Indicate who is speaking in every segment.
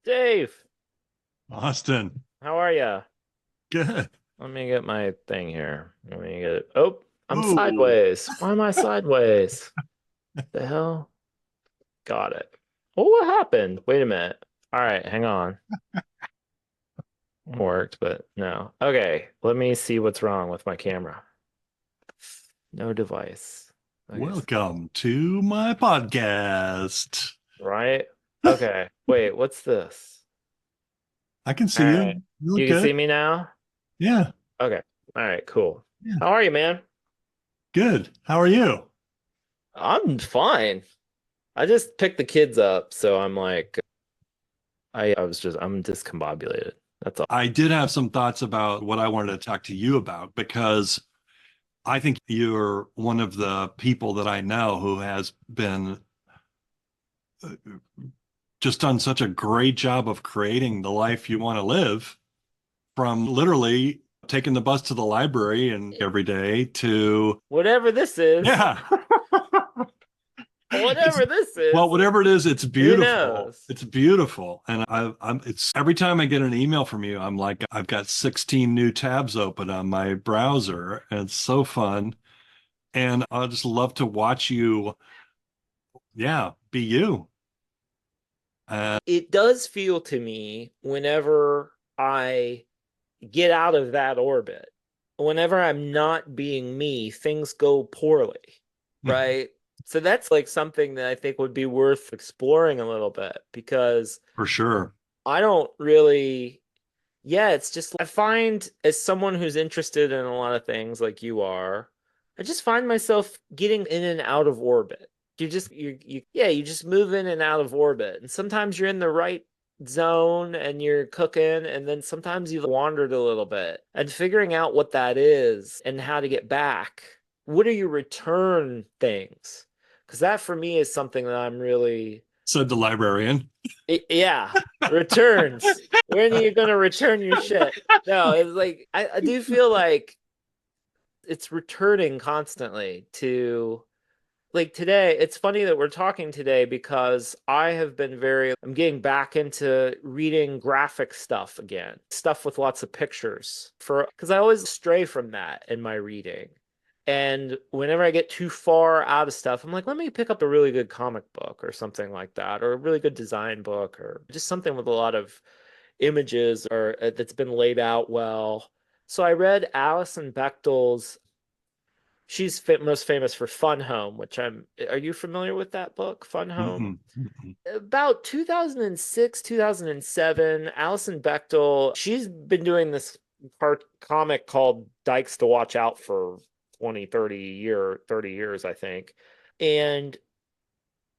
Speaker 1: Dave,
Speaker 2: Austin,
Speaker 1: how are you?
Speaker 2: good.
Speaker 1: Let me get my thing here. Let me get it. Oh, I'm
Speaker 2: Ooh,
Speaker 1: sideways. Why am I sideways? The hell? Got it. Oh, what happened? Wait a minute. All right, hang on. Worked, but no. Okay, let me see what's wrong with my camera. No device. Okay,
Speaker 2: welcome to my podcast.
Speaker 1: right? Okay, wait, what's this?
Speaker 2: I can
Speaker 1: All
Speaker 2: see you.
Speaker 1: right.
Speaker 2: You look
Speaker 1: You can see
Speaker 2: good.
Speaker 1: me now?
Speaker 2: Yeah,
Speaker 1: Okay. All right, cool.
Speaker 2: yeah,
Speaker 1: How are you, man?
Speaker 2: good. How are you?
Speaker 1: I'm fine. I just picked the kids up, so I'm like, I'm discombobulated. That's all.
Speaker 2: I did have some thoughts about what I wanted to talk to you about because I think you're one of the people that I know who has been uh, just done such a great job of creating the life you want to live, from literally taking the bus to the library and every day to
Speaker 1: Whatever this is,
Speaker 2: yeah. It's
Speaker 1: whatever this
Speaker 2: well,
Speaker 1: is,
Speaker 2: whatever it is, it's
Speaker 1: who
Speaker 2: beautiful.
Speaker 1: knows?
Speaker 2: It's beautiful, and I'm. It's every time I get an email from you, I'm like, I've got 16 new tabs open on my browser, and it's so fun. And I just love to watch you. Yeah, be you.
Speaker 1: It does feel to me whenever I get out of that orbit, whenever I'm not being me, things go poorly, right? So that's like something that I think would be worth exploring a little bit because
Speaker 2: For sure.
Speaker 1: I don't really. Yeah, it's just I find as someone who's interested in a lot of things like you are, I just find myself getting in and out of orbit. You just move in and out of orbit. And sometimes you're in the right zone and you're cooking, and then sometimes you've wandered a little bit. And figuring out what that is and how to get back. What are your return things? Because that for me is something that I'm really
Speaker 2: Said the librarian.
Speaker 1: yeah, returns. When are you gonna return your shit? No, it's like I do feel like it's returning constantly to like today. It's funny that we're talking today because I'm getting back into reading graphic stuff again, stuff with lots of pictures for because I always stray from that in my reading. And whenever I get too far out of stuff, I'm like, let me pick up a really good comic book or something like that, or a really good design book, or just something with a lot of images or that's been laid out well. So I read Alison Bechdel's. Most famous for Fun Home, which I'm. Are you familiar with that book, Fun Home?
Speaker 2: Mm-mm, mm-mm.
Speaker 1: About 2006, 2007, Alison Bechtel, she's been doing this part comic called Dykes to Watch Out for 20, 30 years, I think. And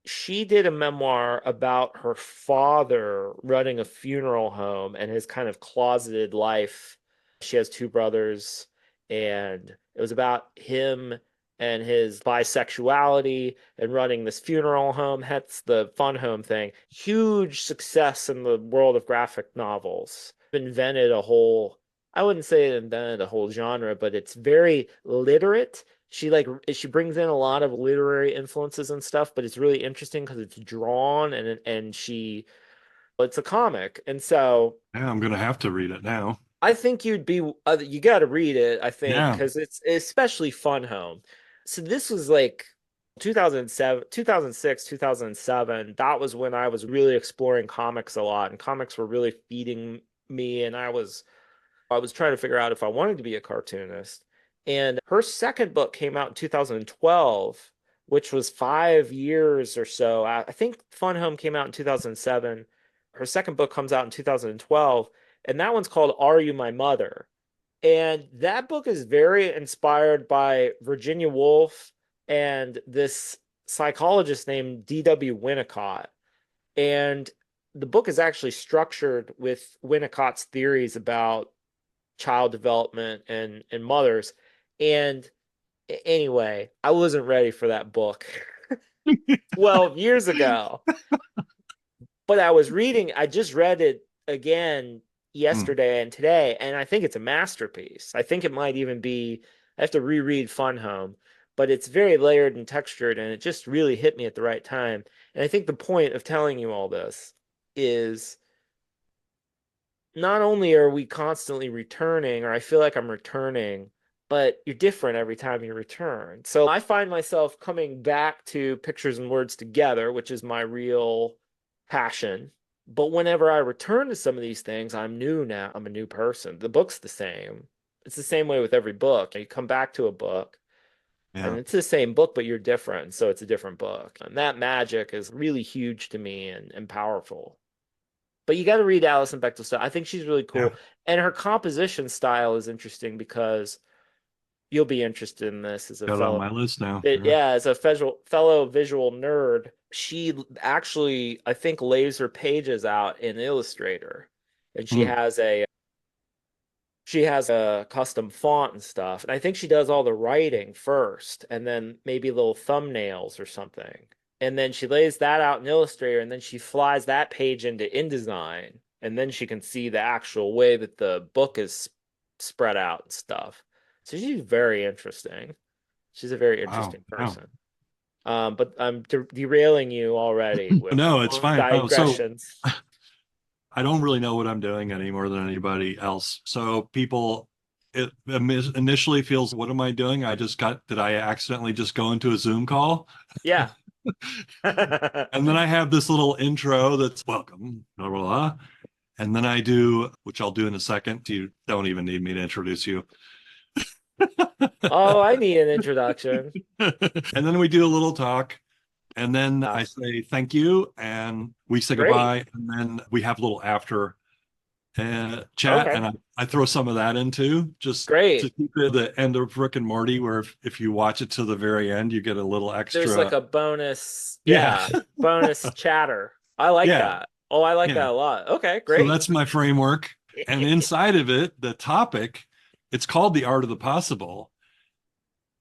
Speaker 1: she did a memoir about her father running a funeral home and his kind of closeted life. She has two brothers, and it was about him and his bisexuality and running this funeral home. Hence the fun home thing. Huge success in the world of graphic novels. Invented a whole, I wouldn't say it invented a whole genre, but it's very literate. She brings in a lot of literary influences and stuff, but it's really interesting because it's drawn and she it's a comic. And so
Speaker 2: Yeah, I'm gonna have to read it now.
Speaker 1: I think you got to read it, I think,
Speaker 2: Yeah.
Speaker 1: because it's especially Fun Home. So this was like 2007, 2006, 2007. That was when I was really exploring comics a lot, and comics were really feeding me, and I was trying to figure out if I wanted to be a cartoonist. And her second book came out in 2012, which was 5 years or so. I think Fun Home came out in 2007. Her second book comes out in 2012, and that one's called Are You My Mother? And that book is very inspired by Virginia Woolf and this psychologist named D.W. Winnicott. And the book is actually structured with Winnicott's theories about child development and mothers. And anyway, I wasn't ready for that book 12 years ago, but I just read it again
Speaker 2: Mm.
Speaker 1: yesterday and today, and I think it's a masterpiece. I think it might even be, I have to reread Fun Home, but it's very layered and textured, and it just really hit me at the right time. And I think the point of telling you all this is not only are we constantly returning, or I feel like I'm returning, but you're different every time you return. So I find myself coming back to pictures and words together, which is my real passion. But whenever I return to some of these things, I'm new now. I'm a new person. The book's the same. It's the same way with every book. You come back to a book and
Speaker 2: Yeah.
Speaker 1: it's the same book, but you're different. So it's a different book. And that magic is really huge to me and powerful. But you got to read Alison Bechdel's stuff. I think she's really
Speaker 2: Yeah.
Speaker 1: cool. And her composition style is interesting because you'll be interested in this as a
Speaker 2: Got it on
Speaker 1: fellow.
Speaker 2: my list now. Yeah.
Speaker 1: Yeah, as a fellow visual nerd, she actually, I think, lays her pages out in Illustrator. And
Speaker 2: Hmm.
Speaker 1: she has a custom font and stuff. And I think she does all the writing first and then maybe little thumbnails or something. And then she lays that out in Illustrator and then she flies that page into InDesign. And then she can see the actual way that the book is spread out and stuff. So she's very interesting. She's a very
Speaker 2: Wow.
Speaker 1: interesting
Speaker 2: Wow.
Speaker 1: person. But I'm derailing you already with
Speaker 2: No, it's
Speaker 1: long
Speaker 2: fine. Oh, so
Speaker 1: digressions.
Speaker 2: I don't really know what I'm doing any more than anybody else. So people, it initially feels, what am I doing? Did I accidentally just go into a Zoom call?
Speaker 1: Yeah.
Speaker 2: And then I have this little intro that's welcome, blah, blah, blah. And then I do, which I'll do in a second. You don't even need me to introduce you.
Speaker 1: Oh, I need an introduction.
Speaker 2: And then we do a little talk. And then
Speaker 1: Ah,
Speaker 2: I say thank you, and we say
Speaker 1: great.
Speaker 2: goodbye, and then we have a little after chat,
Speaker 1: Okay.
Speaker 2: and I throw some of that into just to
Speaker 1: Great.
Speaker 2: keep it the end of Rick and Morty, where if you watch it to the very end, you get a little
Speaker 1: There's
Speaker 2: extra.
Speaker 1: like a bonus,
Speaker 2: Yeah,
Speaker 1: yeah, bonus chatter. I like
Speaker 2: yeah,
Speaker 1: that. Oh, I like
Speaker 2: yeah.
Speaker 1: that a lot. Okay,
Speaker 2: So
Speaker 1: great.
Speaker 2: that's my framework, and inside of it, the topic, it's called the art of the possible.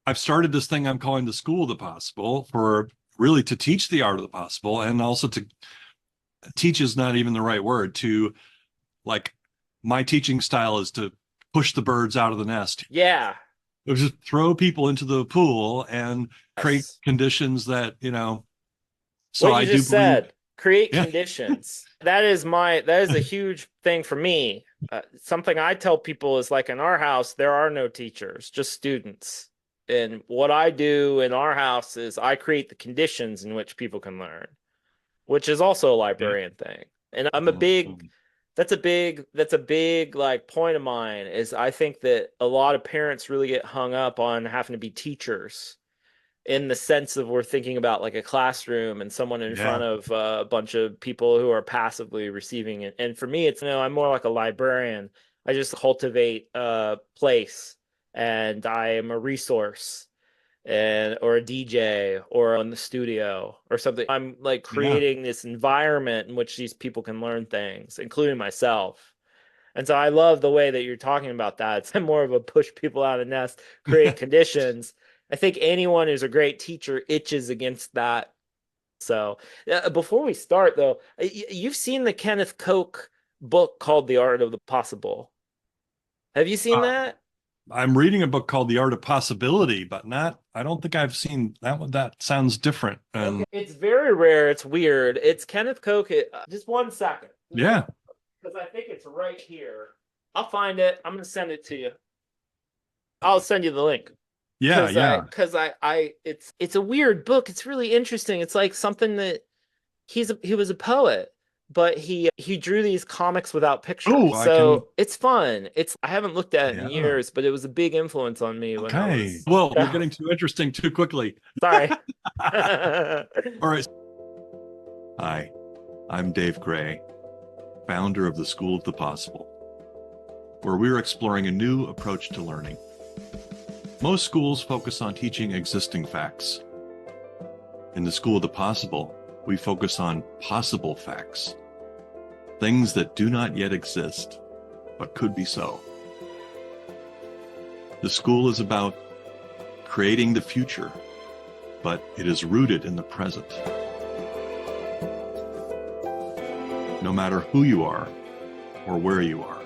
Speaker 2: I've started this thing I'm calling the School of the Possible for really to teach the art of the possible, and also to teach is not even the right word, to like my teaching style is to push the birds out of the nest.
Speaker 1: Yeah.
Speaker 2: Just throw people into the pool and create
Speaker 1: Yes.
Speaker 2: conditions that, so
Speaker 1: What
Speaker 2: I
Speaker 1: you
Speaker 2: do
Speaker 1: just
Speaker 2: believe,
Speaker 1: said, create
Speaker 2: yeah,
Speaker 1: conditions. That is a huge thing for me. Something I tell people is like in our house, there are no teachers, just students. And what I do in our house is I create the conditions in which people can learn, which is also a
Speaker 2: yeah.
Speaker 1: librarian thing. And I'm a big,
Speaker 2: Mhm.
Speaker 1: that's a big like point of mine is I think that a lot of parents really get hung up on having to be teachers in the sense of we're thinking about like a classroom and someone in
Speaker 2: Yeah.
Speaker 1: front of a bunch of people who are passively receiving it. And for me, it's no, I'm more like a librarian. I just cultivate a place and I am a resource and or a DJ or on the studio or something. I'm like
Speaker 2: Yeah.
Speaker 1: creating this environment in which these people can learn things, including myself. And so I love the way that you're talking about that. It's more of a push people out of the nest, create conditions. I think anyone who's a great teacher itches against that. So before we start, though, you've seen the Kenneth Koch book called The Art of the Possible. Have you seen
Speaker 2: Uh,
Speaker 1: that?
Speaker 2: I'm reading a book called The Art of Possibility, but I don't think I've seen that one. That sounds different.
Speaker 1: Okay.
Speaker 2: And
Speaker 1: It's very rare. It's weird. It's Kenneth Koch. Just 1 second.
Speaker 2: yeah,
Speaker 1: Because I think it's right here. I'll find it. I'm going to send it to you. I'll send you the link.
Speaker 2: yeah, yeah,
Speaker 1: Because it's a weird book. It's really interesting. It's like something that he was a poet, but he drew these comics without pictures.
Speaker 2: oh, I can,
Speaker 1: So it's fun. I haven't looked at it in
Speaker 2: yeah.
Speaker 1: years, but it was a big influence on me when I
Speaker 2: Okay.
Speaker 1: was
Speaker 2: Well, you're getting too interesting too quickly.
Speaker 1: sorry.
Speaker 2: All right. Hi, I'm Dave Gray, founder of the School of the Possible, where we're exploring a new approach to learning. Most schools focus on teaching existing facts. In the School of the Possible, we focus on possible facts, things that do not yet exist, but could be so. The school is about creating the future, but it is rooted in the present. No matter who you are or where you are,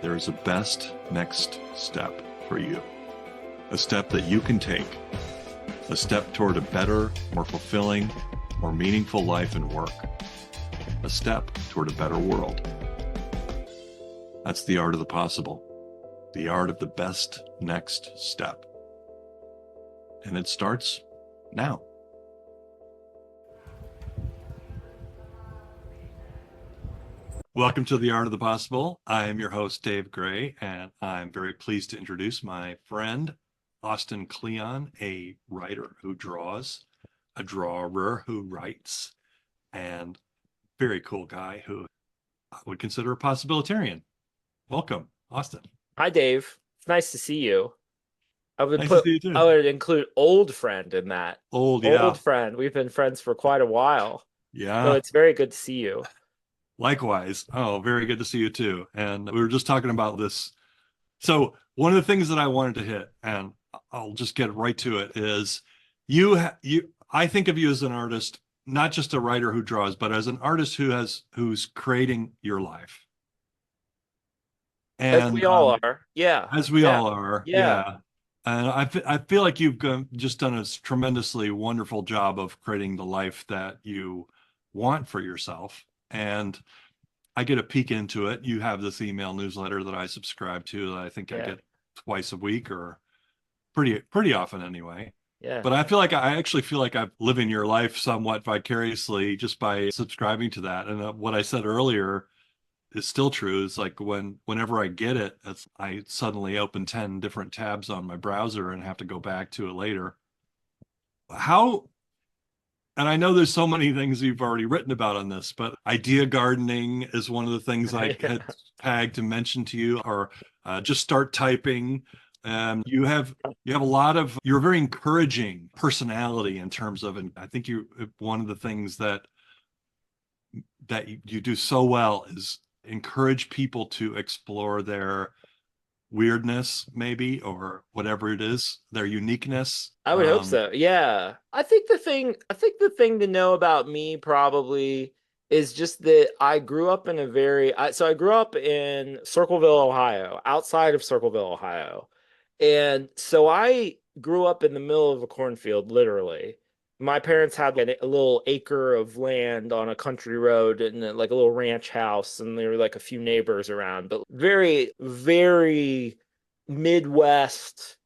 Speaker 2: there is a best next step for you. A step that you can take. A step toward a better, more fulfilling, more meaningful life and work. A step toward a better world. That's the art of the possible, the art of the best next step. And it starts now. Welcome to the Art of the Possible. I am your host, Dave Gray, and I'm very pleased to introduce my friend, Austin Kleon, a writer who draws, a drawer who writes, and very cool guy who I would consider a possibilitarian. Welcome, Austin.
Speaker 1: Hi, Dave. It's nice to see you.
Speaker 2: Nice to see you
Speaker 1: I
Speaker 2: too.
Speaker 1: would include old friend in that.
Speaker 2: Old,
Speaker 1: Old
Speaker 2: yeah.
Speaker 1: friend. We've been friends for quite a while. So
Speaker 2: Yeah.
Speaker 1: it's very good to see you.
Speaker 2: Likewise. Oh, very good to see you too. And we were just talking about this. So one of the things that I wanted to hit, and I'll just get right to it, is I think of you as an artist, not just a writer who draws, but as an artist who's creating your life.
Speaker 1: As
Speaker 2: And
Speaker 1: we all are. Yeah.
Speaker 2: as we
Speaker 1: Yeah.
Speaker 2: all are,
Speaker 1: Yeah.
Speaker 2: yeah. And I feel like you've just done a tremendously wonderful job of creating the life that you want for yourself. And I get a peek into it. You have this email newsletter that I subscribe to that I think I
Speaker 1: Yeah.
Speaker 2: get twice a week or pretty often anyway.
Speaker 1: Yeah.
Speaker 2: But I actually feel like I'm living your life somewhat vicariously just by subscribing to that. And what I said earlier is still true. It's like whenever I get it, I suddenly open 10 different tabs on my browser and have to go back to it later. How And I know there's so many things you've already written about on this, but idea gardening is one of the things I
Speaker 1: Yeah.
Speaker 2: had tagged to mention to you, or just start typing. You have a lot of you're a very encouraging personality in terms of, and I think you one of the things that you do so well is encourage people to explore their weirdness, maybe, or whatever it is, their uniqueness.
Speaker 1: I would hope so. Yeah. I think the thing to know about me probably is just that I grew up in so I grew up in Circleville, Ohio, outside of Circleville, Ohio. And so I grew up in the middle of a cornfield, literally. My parents had like a little acre of land on a country road and like a little ranch house, and there were like a few neighbors around, but very, very Midwest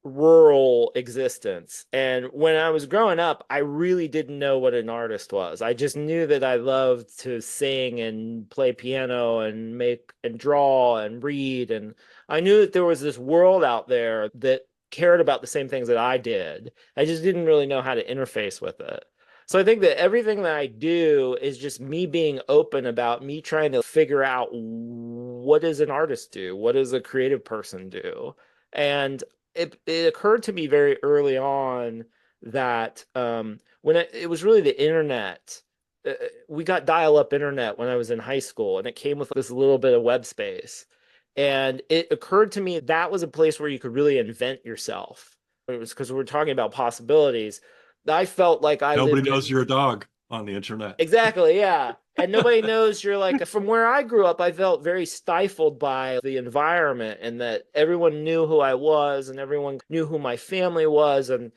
Speaker 1: rural existence. And when I was growing up, I really didn't know what an artist was. I just knew that I loved to sing and play piano and make and draw and read. And I knew that there was this world out there that cared about the same things that I did. I just didn't really know how to interface with it. So I think that everything that I do is just me being open about me trying to figure out what does an artist do? What does a creative person do? And it occurred to me very early on that when it was really the internet, we got dial-up internet when I was in high school, and it came with this little bit of web space. And it occurred to me that was a place where you could really invent yourself. It was because we were talking about possibilities. I felt like I
Speaker 2: Nobody
Speaker 1: lived
Speaker 2: knows
Speaker 1: in
Speaker 2: you're a dog on the internet.
Speaker 1: exactly, yeah. And nobody knows you're like, from where I grew up, I felt very stifled by the environment and that everyone knew who I was and everyone knew who my family was. And,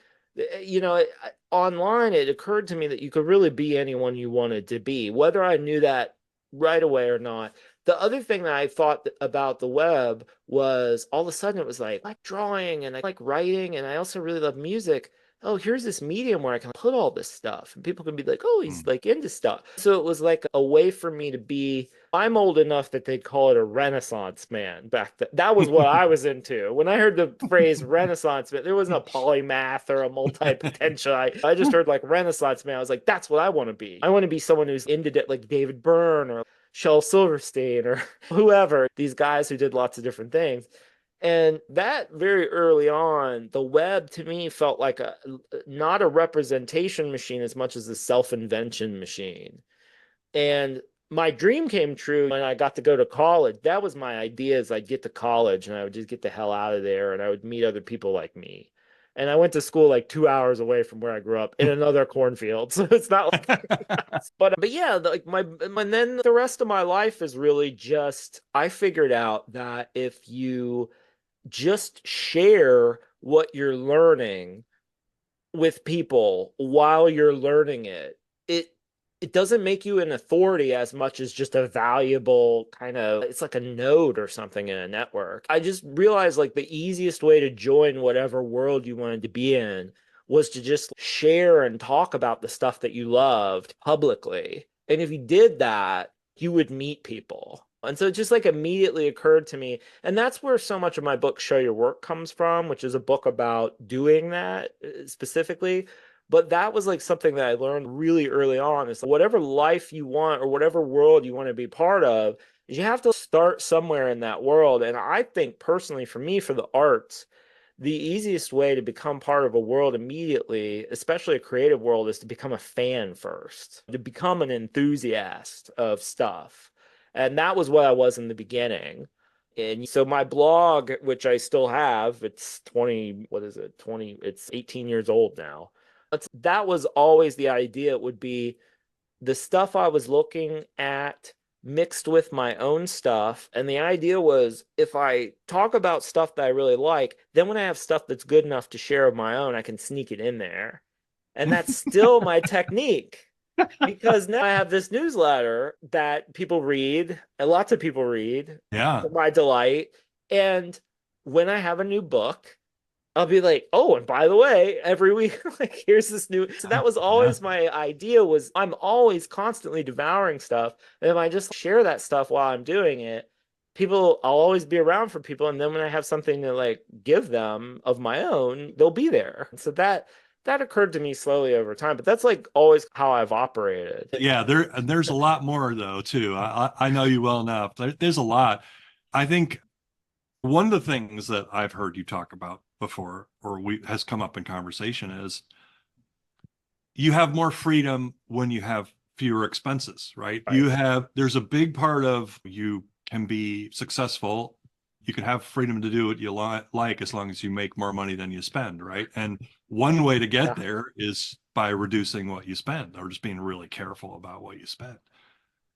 Speaker 1: online, it occurred to me that you could really be anyone you wanted to be, whether I knew that right away or not. The other thing that I thought about the web was all of a sudden it was like, I like drawing and I like writing and I also really love music. Oh, here's this medium where I can put all this stuff and people can be like, oh, he's
Speaker 2: Hmm.
Speaker 1: like into stuff. So it was like a way for me to be, I'm old enough that they'd call it a Renaissance man back then. That was what I was into. When I heard the phrase Renaissance man, there wasn't a polymath or a multi-potential. I just heard like Renaissance man. I was like, that's what I want to be. I want to be someone who's into it, like David Byrne or Shel Silverstein or whoever, these guys who did lots of different things. And that very early on, the web to me felt like a not a representation machine as much as a self-invention machine. And my dream came true when I got to go to college. That was my idea is I'd get to college and I would just get the hell out of there and I would meet other people like me. And I went to school like 2 hours away from where I grew up in another cornfield. So it's not like but yeah, like and then the rest of my life is really just I figured out that if you just share what you're learning with people while you're learning it it doesn't make you an authority as much as just a valuable kind of, it's like a node or something in a network. I just realized like the easiest way to join whatever world you wanted to be in was to just share and talk about the stuff that you loved publicly. And if you did that, you would meet people. And so it just like immediately occurred to me. And that's where so much of my book, Show Your Work, comes from, which is a book about doing that specifically. But that was like something that I learned really early on is whatever life you want or whatever world you want to be part of, is you have to start somewhere in that world. And I think personally, for me, for the arts, the easiest way to become part of a world immediately, especially a creative world, is to become a fan first, to become an enthusiast of stuff. And that was what I was in the beginning. And so my blog, which I still have, it's 20, what is it? 20, it's 18 years old now. That was always the idea. It would be the stuff I was looking at mixed with my own stuff. And the idea was if I talk about stuff that I really like, then when I have stuff that's good enough to share of my own, I can sneak it in there. And that's still my technique because now I have this newsletter that people read, and lots of people read
Speaker 2: Yeah.
Speaker 1: to my delight. And when I have a new book, I'll be like, oh, and by the way, every week, like, here's this new. So that was
Speaker 2: Yeah.
Speaker 1: always my idea was I'm always constantly devouring stuff. And if I just share that stuff while I'm doing it, I'll always be around for people. And then when I have something to like give them of my own, they'll be there. And so that occurred to me slowly over time, but that's like always how I've operated.
Speaker 2: Yeah, there's a lot more though too. I know you well enough. There's a lot. I think one of the things that I've heard you talk about before, or we has come up in conversation, is you have more freedom when you have fewer expenses, right?
Speaker 1: Right.
Speaker 2: There's a big part of you can be successful. You can have freedom to do what you like as long as you make more money than you spend, right? And one way to get
Speaker 1: Yeah.
Speaker 2: there is by reducing what you spend or just being really careful about what you spend.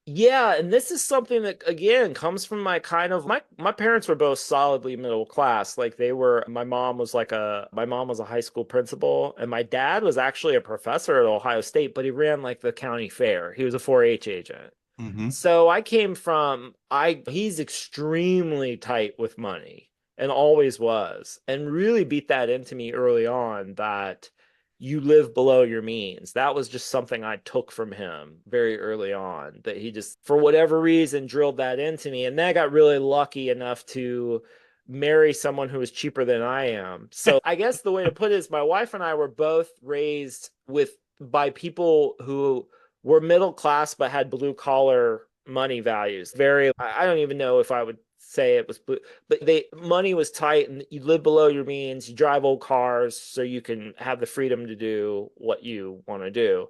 Speaker 1: Yeah, and this is something that again comes from my kind of my parents were both solidly middle class. Like they were my mom was a high school principal and my dad was actually a professor at Ohio State, but he ran like the county fair. He was a 4-H agent.
Speaker 2: Hmm.
Speaker 1: So I came from I he's extremely tight with money and always was and really beat that into me early on that you live below your means. That was just something I took from him very early on that he just for whatever reason drilled that into me and then I got really lucky enough to marry someone who was cheaper than I am. So I guess the way to put it is my wife and I were both raised with by people who were middle class but had blue collar money values. Very, I don't even know if I would say it was blue, but money was tight and you live below your means. You drive old cars so you can have the freedom to do what you want to do.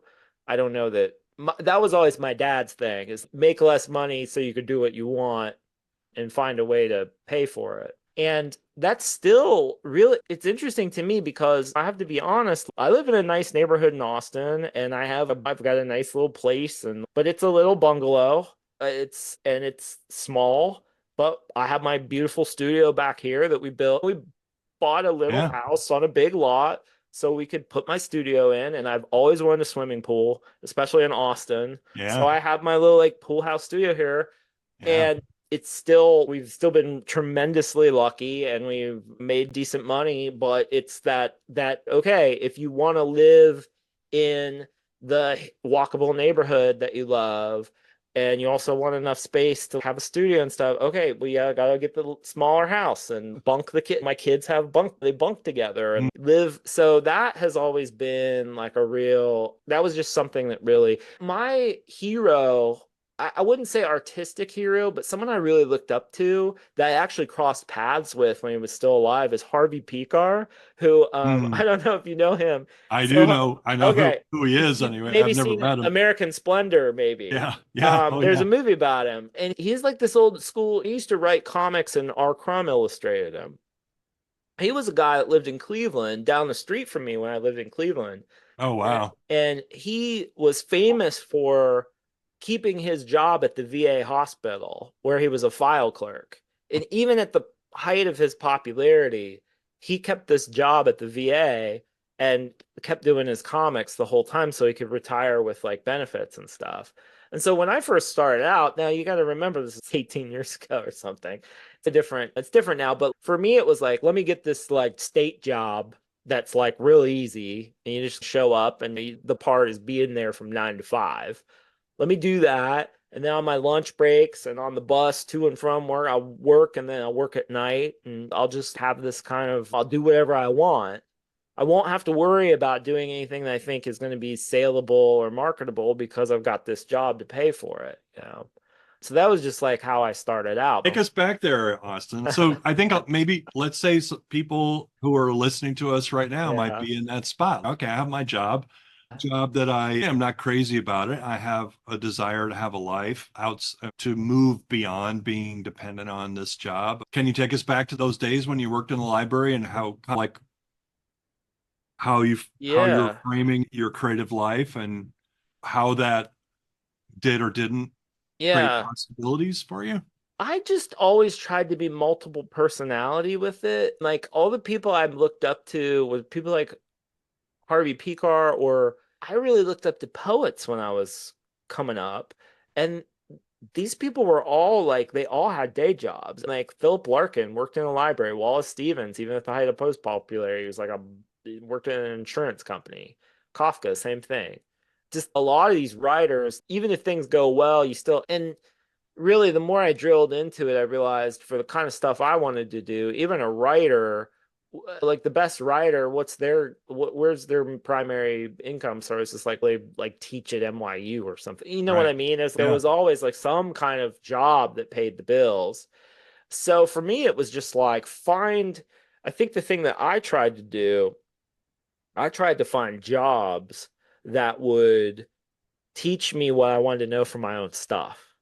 Speaker 1: I don't know that that was always my dad's thing is make less money so you could do what you want and find a way to pay for it. And that's still really, it's interesting to me because I have to be honest, I live in a nice neighborhood in Austin and I've got a nice little place but it's a little bungalow. It's small, but I have my beautiful studio back here that we built. We bought a little
Speaker 2: Yeah,
Speaker 1: house on a big lot so we could put my studio in. And I've always wanted a swimming pool, especially in Austin. So
Speaker 2: yeah,
Speaker 1: I have my little like pool house studio here
Speaker 2: yeah,
Speaker 1: and we've still been tremendously lucky and we've made decent money, but it's that okay, if you want to live in the walkable neighborhood that you love and you also want enough space to have a studio and stuff, okay, we gotta get the smaller house and bunk the kid. My kids have they bunk together and
Speaker 2: mm,
Speaker 1: live. So that has always been like that was just something that really my hero. I wouldn't say artistic hero, but someone I really looked up to that I actually crossed paths with when he was still alive is Harvey Pekar, who I
Speaker 2: mm.
Speaker 1: don't know if you know him.
Speaker 2: I do
Speaker 1: So
Speaker 2: know. I know
Speaker 1: okay,
Speaker 2: who he is
Speaker 1: you've
Speaker 2: anyway.
Speaker 1: maybe
Speaker 2: I've never
Speaker 1: seen
Speaker 2: met him.
Speaker 1: American Splendor, maybe.
Speaker 2: Yeah, yeah. Oh,
Speaker 1: There's
Speaker 2: yeah.
Speaker 1: a movie about him, and he's like this old school. He used to write comics, and R. Crumb illustrated him. He was a guy that lived in Cleveland, down the street from me when I lived in Cleveland.
Speaker 2: Oh,
Speaker 1: And,
Speaker 2: wow.
Speaker 1: and he was famous for keeping his job at the VA hospital where he was a file clerk. And even at the height of his popularity, he kept this job at the VA and kept doing his comics the whole time so he could retire with like benefits and stuff. And so when I first started out, now you got to remember this is 18 years ago or something. It's different now, but for me it was like, let me get this like state job that's like real easy and you just show up and the part is being there from 9 to 5. Let me do that. And then on my lunch breaks and on the bus to and from work, I'll work and then I'll work at night and I'll just have this kind of, I'll do whatever I want. I won't have to worry about doing anything that I think is going to be saleable or marketable because I've got this job to pay for it, you know. So that was just like how I started out.
Speaker 2: Take us back there, Austin. So I think maybe let's say people who are listening to us right now might
Speaker 1: Yeah.
Speaker 2: be in that spot. Okay, I have my job that I am not crazy about it. I have a desire to have a life out to move beyond being dependent on this job. Can you take us back to those days when you worked in the library and how like how you're
Speaker 1: Yeah.
Speaker 2: framing your creative life and how that did or didn't create
Speaker 1: Yeah.
Speaker 2: possibilities for you?
Speaker 1: I just always tried to be multiple personality with it. Like all the people I looked up to was people like Harvey Pekar, or I really looked up to poets when I was coming up. And these people were all like, they all had day jobs. Like Philip Larkin worked in a library. Wallace Stevens, even at the height of post popularity, he was like he worked in an insurance company. Kafka, same thing. Just a lot of these writers, even if things go well, you still, and really the more I drilled into it, I realized for the kind of stuff I wanted to do, even a writer, like the best writer, where's their primary income source? It's like they like teach at NYU or something. You know what
Speaker 2: Right.
Speaker 1: I mean? There
Speaker 2: Yeah.
Speaker 1: was always like some kind of job that paid the bills. So for me, it was just like I think the thing that I tried to do, I tried to find jobs that would teach me what I wanted to know for my own stuff.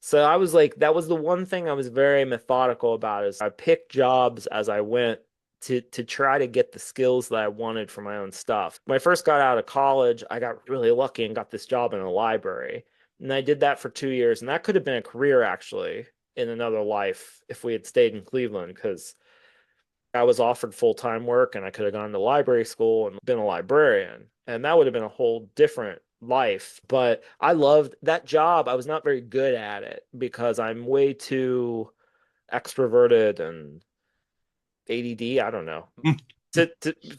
Speaker 1: So I was like, that was the one thing I was very methodical about is I picked jobs as I went to try to get the skills that I wanted for my own stuff. When I first got out of college, I got really lucky and got this job in a library. And I did that for 2 years, and that could have been a career actually in another life if we had stayed in Cleveland because I was offered full-time work and I could have gone to library school and been a librarian. And that would have been a whole different life. But I loved that job. I was not very good at it because I'm way too extroverted and ADD. I don't know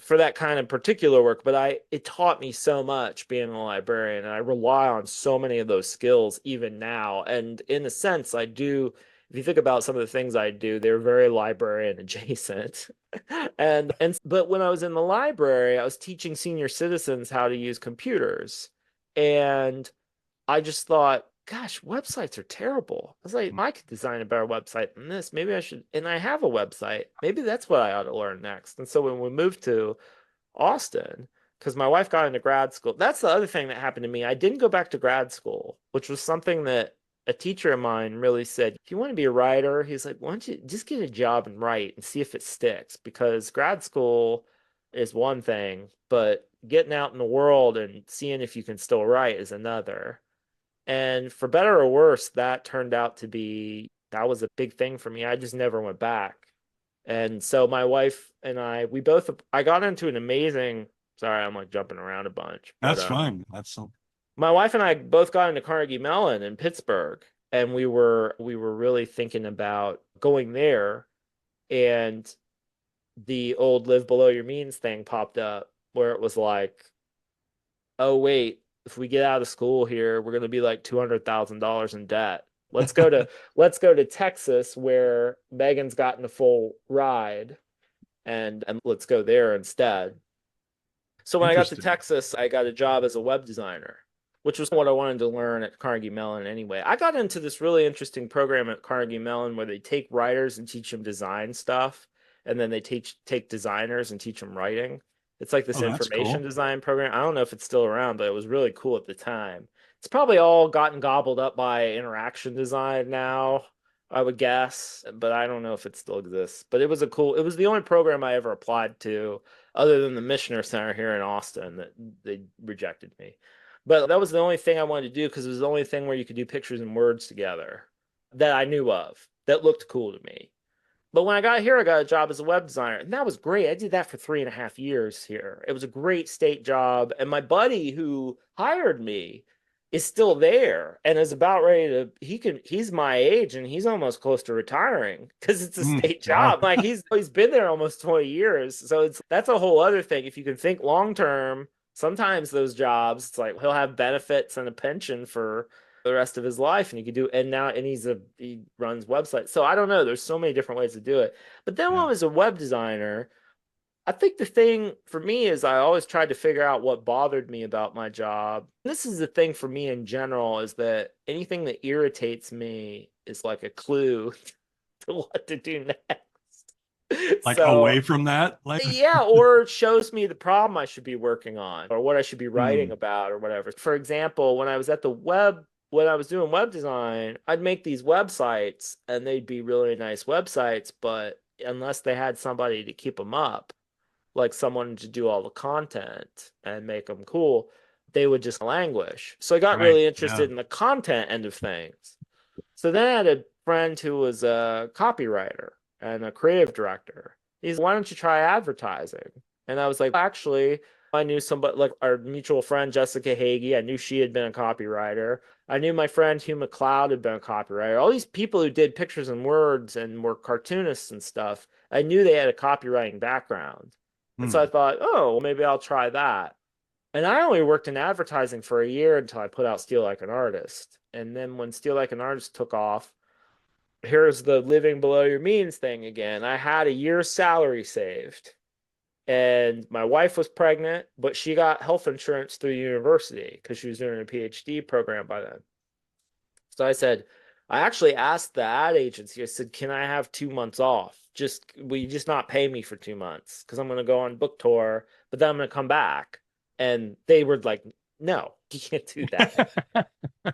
Speaker 1: for that kind of particular work, but it taught me so much being a librarian, and I rely on so many of those skills even now. And in a sense, I do. If you think about some of the things I do, they're very librarian adjacent. And but when I was in the library, I was teaching senior citizens how to use computers, and I just thought, gosh, websites are terrible. I was like, I could design a better website than this. Maybe I should, and I have a website. Maybe that's what I ought to learn next. And so when we moved to Austin, because my wife got into grad school, that's the other thing that happened to me. I didn't go back to grad school, which was something that a teacher of mine really said, if you want to be a writer, he's like, why don't you just get a job and write and see if it sticks? Because grad school is one thing, but getting out in the world and seeing if you can still write is another. And for better or worse, that turned out to be that was a big thing for me. I just never went back. And so my wife and I got into an amazing, sorry, I'm like jumping around a bunch, but
Speaker 2: That's fine. That's so
Speaker 1: my wife and I both got into Carnegie Mellon in Pittsburgh, and we were really thinking about going there, and the old live below your means thing popped up where it was like, oh wait, if we get out of school here, we're going to be like $200,000 in debt. Let's go to Texas where Megan's gotten a full ride, and let's go there instead. So when I got to
Speaker 2: interesting.
Speaker 1: Texas, I got a job as a web designer, which was what I wanted to learn at Carnegie Mellon anyway. I got into this really interesting program at Carnegie Mellon where they take writers and teach them design stuff, and then they take designers and teach them writing. It's like this
Speaker 2: Oh, that's
Speaker 1: information
Speaker 2: cool.
Speaker 1: design program. I don't know if it's still around, but it was really cool at the time. It's probably all gotten gobbled up by interaction design now, I would guess, but I don't know if it still exists. But it was the only program I ever applied to other than the Missioner Center here in Austin that they rejected me. But that was the only thing I wanted to do because it was the only thing where you could do pictures and words together that I knew of that looked cool to me. But when I got here, I got a job as a web designer, and that was great. I did that for 3.5 years here. It was a great state job. And my buddy who hired me is still there and is about ready to, he's my age and he's almost close to retiring because it's a state
Speaker 2: Wow.
Speaker 1: job. Like he's been there almost 20 years. So that's a whole other thing. If you can think long term, sometimes those jobs, it's like he'll have benefits and a pension for the rest of his life, and he could do, and now, and he runs websites. So I don't know, there's so many different ways to do it. But then when I
Speaker 2: Yeah.
Speaker 1: was a web designer, I think the thing for me is I always tried to figure out what bothered me about my job. This is the thing for me in general, is that anything that irritates me is like a clue to what to do next.
Speaker 2: Like
Speaker 1: So
Speaker 2: away from that, like,
Speaker 1: yeah, or shows me the problem I should be working on or what I should be writing
Speaker 2: hmm,
Speaker 1: about or whatever. For example, when I was doing web design, I'd make these websites and they'd be really nice websites, but unless they had somebody to keep them up, like someone to do all the content and make them cool, they would just languish. So I got
Speaker 2: right.
Speaker 1: really
Speaker 2: Yeah.
Speaker 1: interested in the content end of things. So then I had a friend who was a copywriter and a creative director. He's, why don't you try advertising? And I was like, actually, I knew somebody like our mutual friend Jessica Hagee. I knew she had been a copywriter. I knew my friend Hugh McLeod had been a copywriter. All these people who did pictures and words and were cartoonists and stuff, I knew they had a copywriting background. And so I
Speaker 2: Hmm.
Speaker 1: thought, oh, well, maybe I'll try that. And I only worked in advertising for a year until I put out Steal Like an Artist. And then when Steal Like an Artist took off, here's the living below your means thing again. I had a year's salary saved, and my wife was pregnant, but she got health insurance through university because she was doing a PhD program by then. So I said, I actually asked the ad agency, I said, can I have 2 months off? Just, will you just not pay me for 2 months? Because I'm going to go on book tour, but then I'm going to come back. And they were like, no, you can't do that.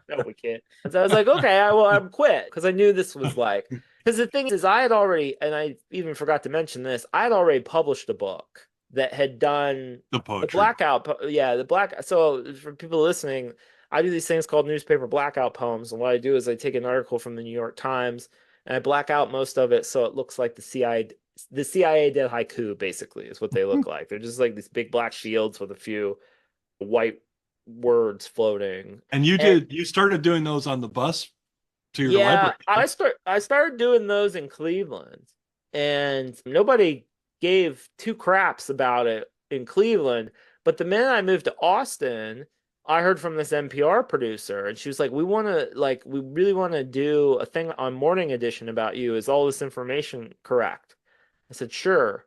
Speaker 1: No, we can't. And so I was like, okay, I'm quit because I knew this was like, because the thing is, I had already, and I even forgot to mention this, I had already published a book that had done
Speaker 2: The
Speaker 1: the
Speaker 2: poetry.
Speaker 1: blackout, yeah, the black. So for people listening, I do these things called newspaper blackout poems, and what I do is I take an article from the New York Times and I black out most of it so it looks like the CIA. The CIA did haiku, basically, is what they look like. They're just like these big black fields with a few white words floating.
Speaker 2: And you started doing those on the bus to your
Speaker 1: Yeah,
Speaker 2: library, huh?
Speaker 1: I started doing those in Cleveland, and nobody gave two craps about it in Cleveland. But the minute I moved to Austin, I heard from this NPR producer, and she was like, we really want to do a thing on Morning Edition about you. Is all this information correct?" I said, "Sure."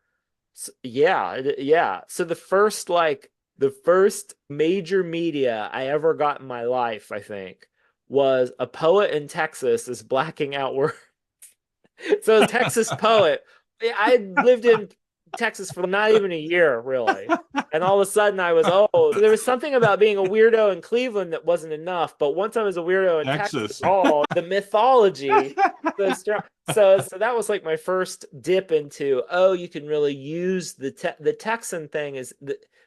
Speaker 1: Yeah, yeah. So the first major media I ever got in my life, I think, was a poet in Texas is blacking out words. So a Texas poet. I lived in Texas for not even a year, really. And all of a sudden I was, oh, so there was something about being a weirdo in Cleveland that wasn't enough. But once I was a weirdo in Texas,
Speaker 2: Texas.
Speaker 1: oh, the mythology so strong. So that was like my first dip into, oh, you can really use the Texan thing is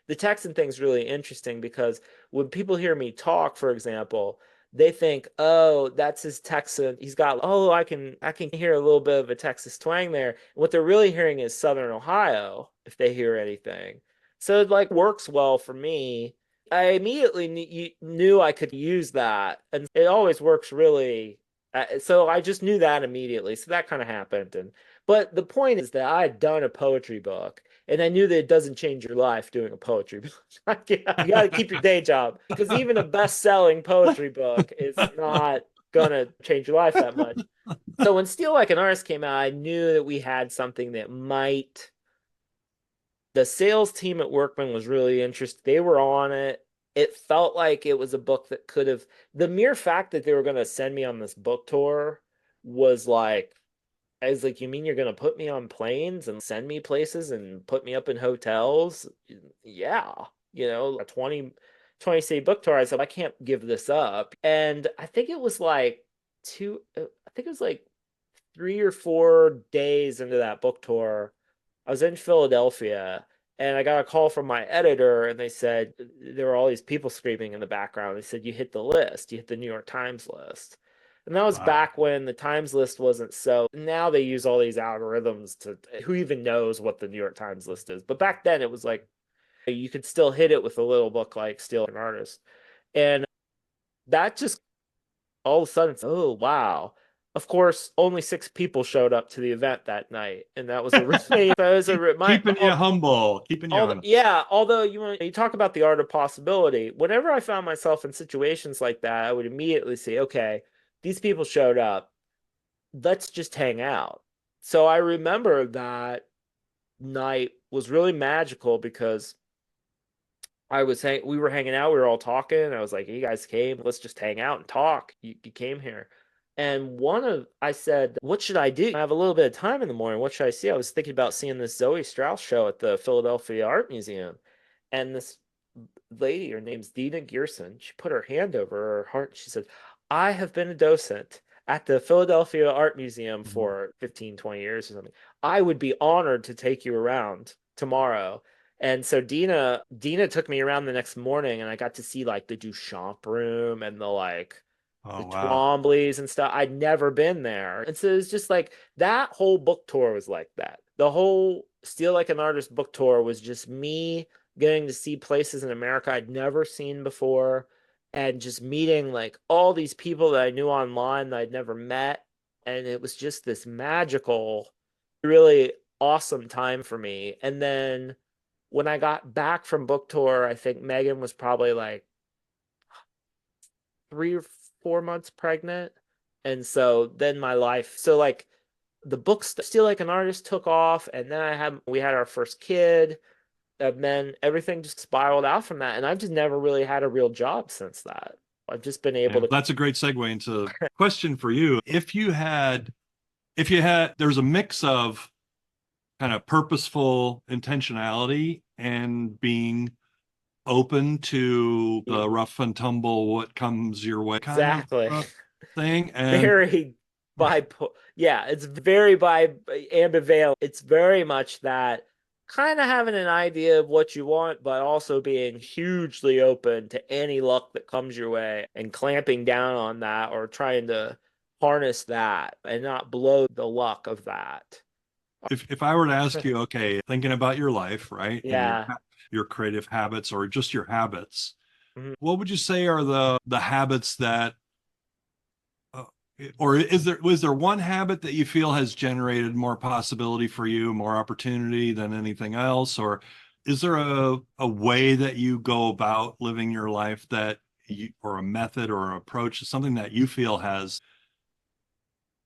Speaker 1: the Texan thing is really interesting because when people hear me talk, for example, they think, oh, that's his Texan. He's got, oh, I can hear a little bit of a Texas twang there. And what they're really hearing is Southern Ohio, if they hear anything. So it like works well for me. I immediately knew I could use that, and it always works really. So I just knew that immediately. So that kind of happened, and but the point is that I had done a poetry book, and I knew that it doesn't change your life doing a poetry book. You got to keep your day job because even a best-selling poetry book is not gonna change your life that much. So when Steal Like an Artist came out, I knew that we had something that might. The sales team at Workman was really interested. They were on it. It felt like it was a book that could have. The mere fact that they were going to send me on this book tour was like, I was like, you mean you're going to put me on planes and send me places and put me up in hotels? Yeah. A 20 city book tour. I said, I can't give this up. And I think it was like I think it was like 3 or 4 days into that book tour. I was in Philadelphia and I got a call from my editor, and they said there were all these people screaming in the background. They said, you hit the list, you hit the New York Times list. And that was
Speaker 2: Wow.
Speaker 1: back when the Times list wasn't so. Now they use all these algorithms to who even knows what the New York Times list is. But back then it was like you could still hit it with a little book like Steal an Artist. And that just all of a sudden, oh wow. Of course, only 6 people showed up to the event that night, and that was a really that was my
Speaker 2: Keeping you humble, keeping you honest.
Speaker 1: yeah. Although you talk about the art of possibility, whenever I found myself in situations like that, I would immediately say, okay, these people showed up, let's just hang out. So I remember that night was really magical because we were hanging out, we were all talking. I was like, "You guys came, let's just hang out and talk. You came here." And I said, "What should I do? I have a little bit of time in the morning. What should I see?" I was thinking about seeing this Zoe Strauss show at the Philadelphia Art Museum. And this lady, her name's Dina Gearson, she put her hand over her heart. She said, "I have been a docent at the Philadelphia Art Museum
Speaker 2: Mhm.
Speaker 1: for 15, 20 years or something. I would be honored to take you around tomorrow." And so Dina took me around the next morning and I got to see like the Duchamp room and the
Speaker 2: Oh, wow.
Speaker 1: Twombly's and stuff. I'd never been there. And so it's just like that whole book tour was like that. The whole Steal Like an Artist book tour was just me getting to see places in America I'd never seen before and just meeting like all these people that I knew online that I'd never met. And it was just this magical, really awesome time for me. And then when I got back from book tour, I think Megan was probably like 3 or 4 months pregnant. And so then my life, so like the books Steal Like an Artist took off, and then we had our first kid, and then everything just spiraled out from that. And I've just never really had a real job since that. I've just been able
Speaker 2: And
Speaker 1: to.
Speaker 2: that's a great segue into question for you. There's a mix of kind of purposeful intentionality and being open to the rough and tumble, what comes your way kind of
Speaker 1: Exactly.
Speaker 2: thing. And
Speaker 1: Very yeah, it's very ambivalent. It's very much that kind of having an idea of what you want, but also being hugely open to any luck that comes your way and clamping down on that or trying to harness that and not blow the luck of that.
Speaker 2: if I were to ask you, okay, thinking about your life, right, and
Speaker 1: Yeah.
Speaker 2: your creative habits or just your habits,
Speaker 1: Mhm.
Speaker 2: what would you say are the habits that uh, or was there one habit that you feel has generated more possibility for you, more opportunity than anything else? Or is there a way that you go about living your life or a method or an approach, something that you feel has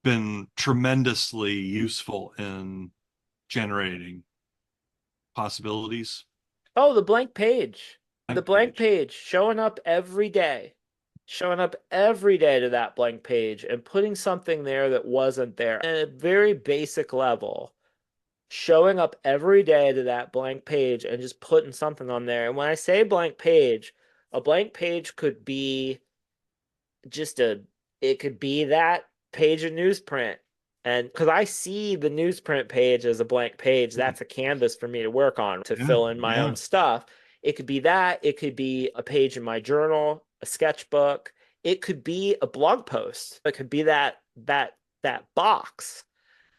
Speaker 2: been tremendously useful in generating possibilities?
Speaker 1: Oh, the blank page. The
Speaker 2: Blank
Speaker 1: blank
Speaker 2: page.
Speaker 1: page, showing up every day to that blank page and putting something there that wasn't there at a very basic level. Showing up every day to that blank page and just putting something on there. And when I say blank page, a blank page could be just it could be that page of newsprint. And because I see the newsprint page as a blank page,
Speaker 2: Hmm.
Speaker 1: that's a canvas for me to work on to
Speaker 2: Yeah,
Speaker 1: fill in my
Speaker 2: yeah.
Speaker 1: own stuff. It could be that, it could be a page in my journal, a sketchbook, it could be a blog post, it could be that box.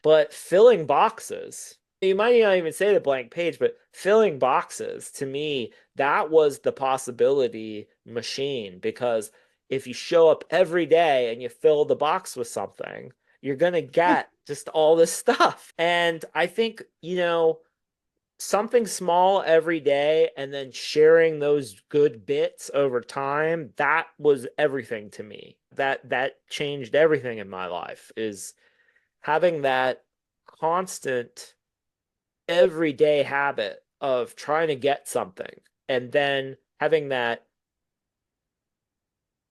Speaker 1: But filling boxes, you might not even say the blank page, but filling boxes to me, that was the possibility machine. Because if you show up every day and you fill the box with something, you're going to get just all this stuff. And I think, something small every day and then sharing those good bits over time, that was everything to me. That changed everything in my life is having that constant everyday habit of trying to get something and then having that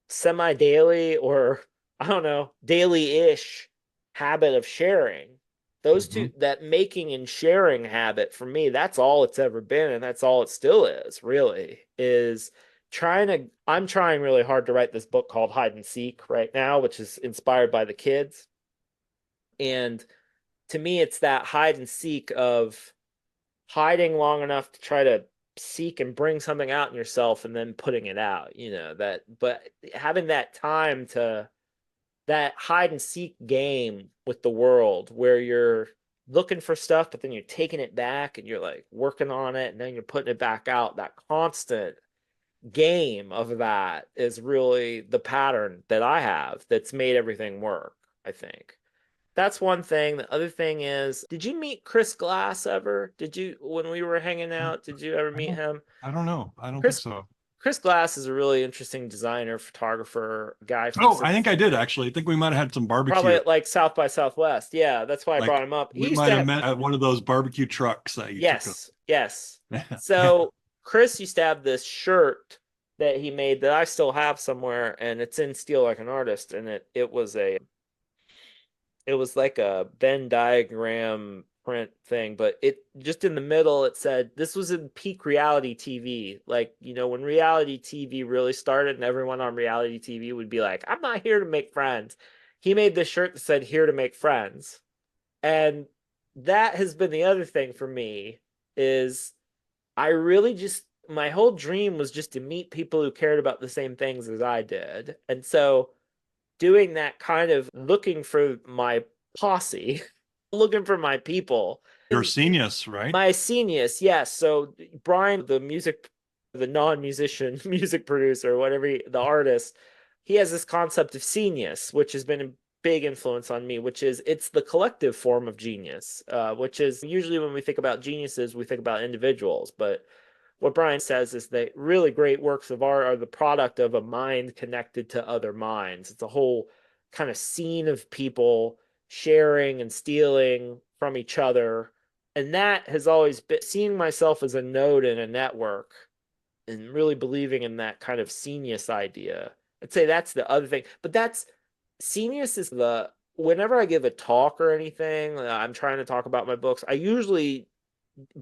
Speaker 1: semi daily or I don't know, daily ish habit of sharing. Those two,
Speaker 2: Hmm.
Speaker 1: that making and sharing habit for me, that's all it's ever been. And that's all it still is, really, is I'm trying really hard to write this book called Hide and Seek right now, which is inspired by the kids. And to me, it's that hide and seek of hiding long enough to try to seek and bring something out in yourself and then putting it out, but having that time to that hide and seek game with the world where you're looking for stuff, but then you're taking it back and you're like working on it and then you're putting it back out. That constant game of that is really the pattern that I have that's made everything work, I think. That's one thing. The other thing is, did you meet Chris Glass ever? Did you, when we were hanging out, did you ever
Speaker 2: I
Speaker 1: meet
Speaker 2: don't,
Speaker 1: him?
Speaker 2: I don't know. I don't think
Speaker 1: Chris
Speaker 2: so.
Speaker 1: Chris Glass is a really interesting designer, photographer, guy from
Speaker 2: Oh, I think I did
Speaker 1: Cincinnati.
Speaker 2: actually. I think we might have had some
Speaker 1: Probably
Speaker 2: barbecue.
Speaker 1: at like South by Southwest. Yeah, that's why I brought
Speaker 2: Like
Speaker 1: him up. He
Speaker 2: we
Speaker 1: used
Speaker 2: might
Speaker 1: to
Speaker 2: have
Speaker 1: have,
Speaker 2: met at one of those barbecue trucks that you took us.
Speaker 1: yes, yes.
Speaker 2: Yeah, yeah.
Speaker 1: So Chris used to have this shirt that he made that I still have somewhere, and it's in Steel Like an Artist, and it was like a Venn diagram print thing, but it just in the middle it said this was in peak reality TV. Like, when reality TV really started and everyone on reality TV would be like, I'm not here to make friends. He made this shirt that said here to make friends. And that has been the other thing for me is I really just my whole dream was just to meet people who cared about the same things as I did. And so doing that kind of looking for my posse, looking for my people.
Speaker 2: You're
Speaker 1: And
Speaker 2: Senius, right?
Speaker 1: my seniors, yes. So Brian, the non-musician music producer, whatever the artist, he has this concept of genius, which has been a big influence on me, which is it's the collective form of genius, which is usually when we think about geniuses, we think about individuals, but what Brian says is that really great works of art are the product of a mind connected to other minds. It's a whole kind of scene of people sharing and stealing from each other. And that has always been seeing myself as a node in a network and really believing in that kind of genius idea. I'd say that's the other thing. But that's genius is the whenever I give a talk or anything, I'm trying to talk about my books, I usually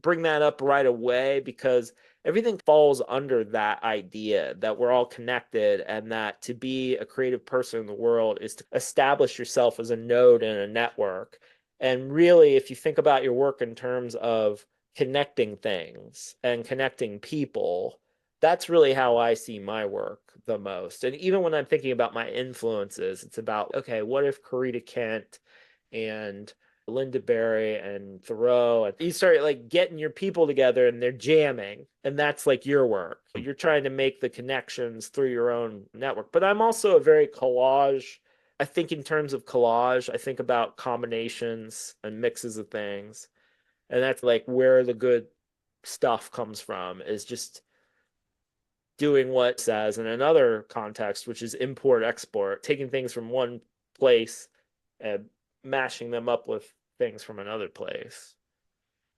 Speaker 1: bring that up right away because everything falls under that idea that we're all connected and that to be a creative person in the world is to establish yourself as a node in a network. And really, if you think about your work in terms of connecting things and connecting people, that's really how I see my work the most. And even when I'm thinking about my influences, it's about, okay, what if Karita Kent and Linda Berry and Thoreau, and you start like getting your people together and they're jamming, and that's like your work. You're trying to make the connections through your own network. But I'm also a very collage. I think in terms of collage, I think about combinations and mixes of things, and that's like where the good stuff comes from. Is just doing what it says in another context, which is import export, taking things from one place and mashing them up with things from another place.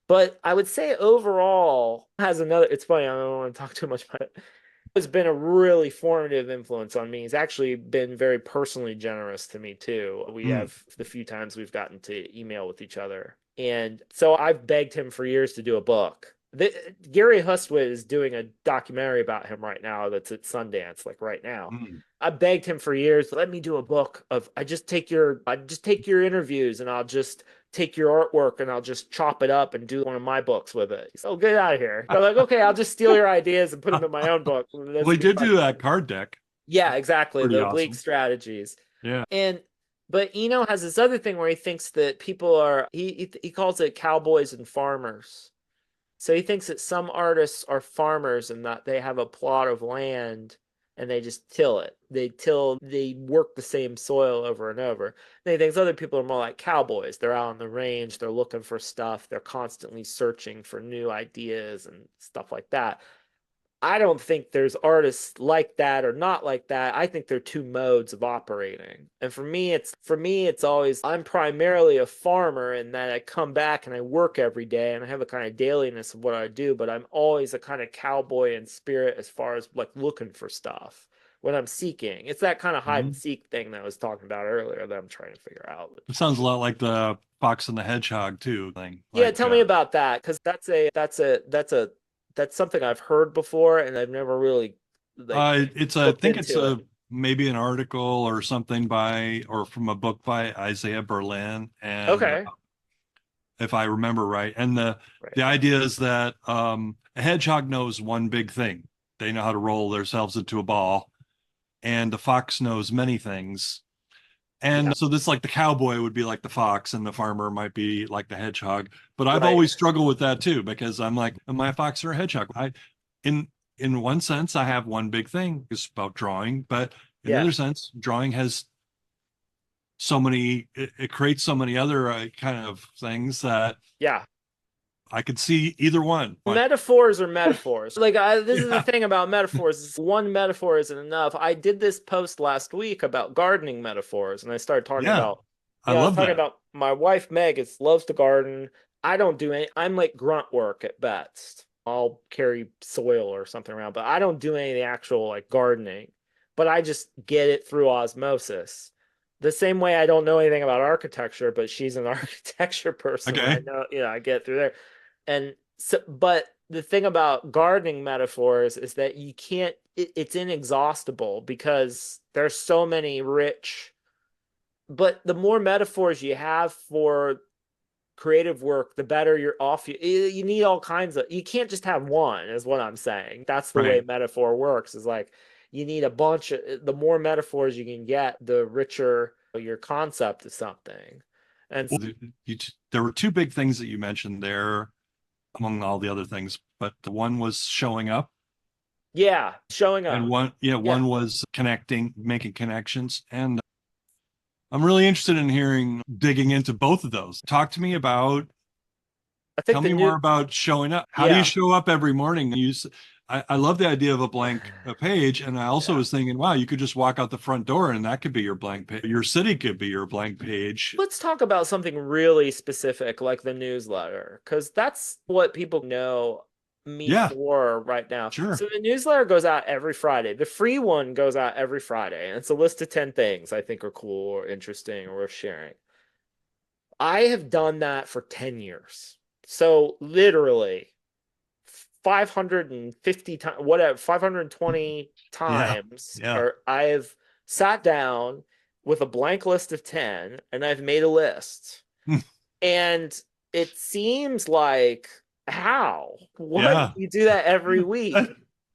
Speaker 1: But I would say overall has another. It's funny. I don't want to talk too much about it. It's been a really formative influence on me. He's actually been very personally generous to me too. We
Speaker 2: Mm.
Speaker 1: have the few times we've gotten to email with each other, and so I've begged him for years to do a book. Gary Hustwit is doing a documentary about him right now that's at Sundance, like right now.
Speaker 2: Mm.
Speaker 1: I begged him for years, let me do a book of I just take your interviews and I'll just take your artwork and I'll just chop it up and do one of my books with it. He's, oh, get out of here. I'm like, okay, I'll just steal your ideas and put them in my own book. This
Speaker 2: We
Speaker 1: will be
Speaker 2: did
Speaker 1: fun.
Speaker 2: do that card deck.
Speaker 1: Yeah, exactly.
Speaker 2: Pretty
Speaker 1: The oblique
Speaker 2: awesome.
Speaker 1: strategies.
Speaker 2: Yeah.
Speaker 1: And but Eno has this other thing where he thinks that people are he calls it cowboys and farmers. So he thinks that some artists are farmers and that they have a plot of land and they just till it. They work the same soil over and over. And he thinks other people are more like cowboys. They're out on the range, they're looking for stuff, they're constantly searching for new ideas and stuff like that. I don't think there's artists like that or not like that. I think they're two modes of operating. And for me it's always I'm primarily a farmer in that I come back and I work every day and I have a kind of dailiness of what I do, but I'm always a kind of cowboy in spirit as far as like looking for stuff when I'm seeking. It's that kind of hide and
Speaker 2: Mhm.
Speaker 1: seek thing that I was talking about earlier that I'm trying to figure out.
Speaker 2: It sounds a lot like the Fox and the Hedgehog too thing.
Speaker 1: Yeah,
Speaker 2: Like
Speaker 1: tell me about that because that's something I've heard before and I've never really like
Speaker 2: I
Speaker 1: looked
Speaker 2: think it's
Speaker 1: into it.
Speaker 2: a maybe an article or something by or from a book by Isaiah Berlin, and
Speaker 1: Okay.
Speaker 2: if I remember right, and
Speaker 1: Right.
Speaker 2: the idea is that a hedgehog knows one big thing. They know how to roll themselves into a ball, and the fox knows many things.
Speaker 1: Yeah.
Speaker 2: And so this like the cowboy would be like the fox and the farmer might be like the hedgehog. But I've
Speaker 1: Right.
Speaker 2: always struggled with that too because I'm like, am I a fox or a hedgehog? In in one sense, I have one big thing is about drawing, but in the
Speaker 1: Yeah.
Speaker 2: other sense, drawing has so many, it creates so many other kind of things that
Speaker 1: Yeah.
Speaker 2: I could see either one. But
Speaker 1: Metaphors are metaphors. Like this is the
Speaker 2: yeah,
Speaker 1: thing about metaphors. One metaphor isn't enough. I did this post last week about gardening metaphors, and I started talking
Speaker 2: yeah,
Speaker 1: about,
Speaker 2: I
Speaker 1: I was
Speaker 2: love
Speaker 1: talking
Speaker 2: that.
Speaker 1: about my wife Meg loves to garden. I don't do any. I'm like grunt work at best. I'll carry soil or something around, but I don't do any of the actual like gardening. But I just get it through osmosis. The same way I don't know anything about architecture, but she's an architecture person. I
Speaker 2: Okay.
Speaker 1: know, I get it through there. And so, but the thing about gardening metaphors is that you can't, it's inexhaustible because there's so many rich, but the more metaphors you have for creative work, the better you're off. You need all kinds of, you can't just have one, is what I'm saying. That's the way
Speaker 2: Right.
Speaker 1: metaphor works, is like you need a bunch of, the more metaphors you can get, the richer your concept of something. And
Speaker 2: Well, there were two big things that you mentioned there among all the other things, but the one was showing up
Speaker 1: yeah, showing
Speaker 2: and
Speaker 1: up.
Speaker 2: one, yeah,
Speaker 1: Yeah.
Speaker 2: one was connecting, making connections. And I'm really interested in hearing, digging into both of those. Talk to me about,
Speaker 1: I think
Speaker 2: tell
Speaker 1: the
Speaker 2: me
Speaker 1: new,
Speaker 2: more about showing up. How do you
Speaker 1: yeah.
Speaker 2: show up every morning? I love the idea of a blank page. And I also
Speaker 1: Yeah.
Speaker 2: was thinking, wow, you could just walk out the front door and that could be your blank page. Your city could be your blank page.
Speaker 1: Let's talk about something really specific like the newsletter, because that's what people know me
Speaker 2: Yeah,
Speaker 1: for right now.
Speaker 2: sure.
Speaker 1: So the newsletter goes out every Friday. The free one goes out every Friday, and it's a list of 10 things I think are cool or interesting or worth sharing. I have done that for 10 years. So literally 550 times, whatever, 520
Speaker 2: Yeah,
Speaker 1: times,
Speaker 2: yeah.
Speaker 1: or I've sat down with a blank list of 10 and I've made a list. And it seems like, how? What?
Speaker 2: Yeah.
Speaker 1: You do that every week.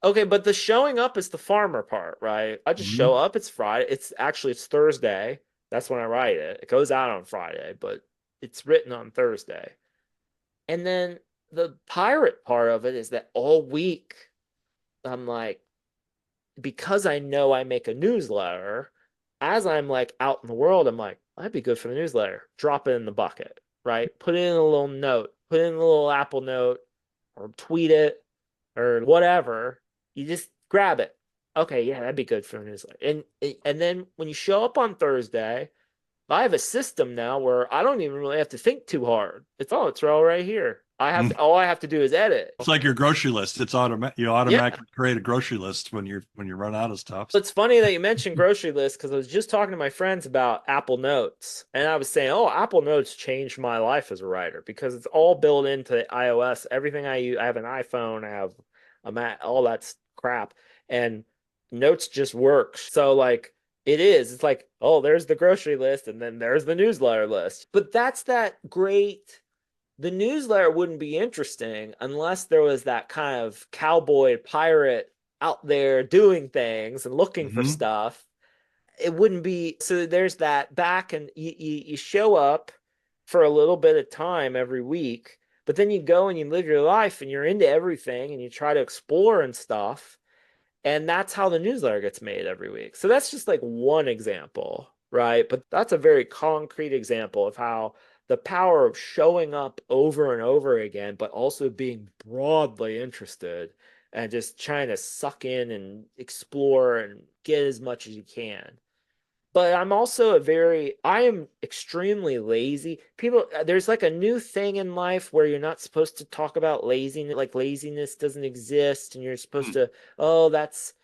Speaker 1: Okay, but the showing up is the farmer part, right? I just show
Speaker 2: Mhm.
Speaker 1: up. It's Friday. It's Thursday. That's when I write it. It goes out on Friday, but it's written on Thursday. And then the pirate part of it is that all week I'm like, because I know I make a newsletter, as I'm like out in the world, I'm like, that'd be good for the newsletter. Drop it in the bucket, right? Put it in a little note, put it in a little Apple note, or tweet it, or whatever. You just grab it. Okay, yeah, that'd be good for the newsletter. And then when you show up on Thursday, I have a system now where I don't even really have to think too hard. It's all right here. All I have to do is edit.
Speaker 2: It's like your grocery list. It's automatic. You
Speaker 1: Yeah.
Speaker 2: automatically create a grocery list when you run out of stuff.
Speaker 1: It's funny that you mentioned grocery lists because I was just talking to my friends about Apple Notes, and I was saying, "Oh, Apple Notes changed my life as a writer because it's all built into iOS. Everything I use, I have an iPhone, I have a Mac, all that crap, and Notes just works. So like it is. It's like, oh, there's the grocery list, and then there's the newsletter list. But that's that great. The newsletter wouldn't be interesting unless there was that kind of cowboy pirate out there doing things and looking for
Speaker 2: Hmm.
Speaker 1: stuff. It wouldn't be, so there's that back, and you show up for a little bit of time every week, but then you go and you live your life and you're into everything and you try to explore and stuff. And that's how the newsletter gets made every week. So that's just like one example, right? But that's a very concrete example of how the power of showing up over and over again, but also being broadly interested and just trying to suck in and explore and get as much as you can. But I am extremely lazy. People, there's like a new thing in life where you're not supposed to talk about laziness, like laziness doesn't exist, and you're supposed to, oh, that's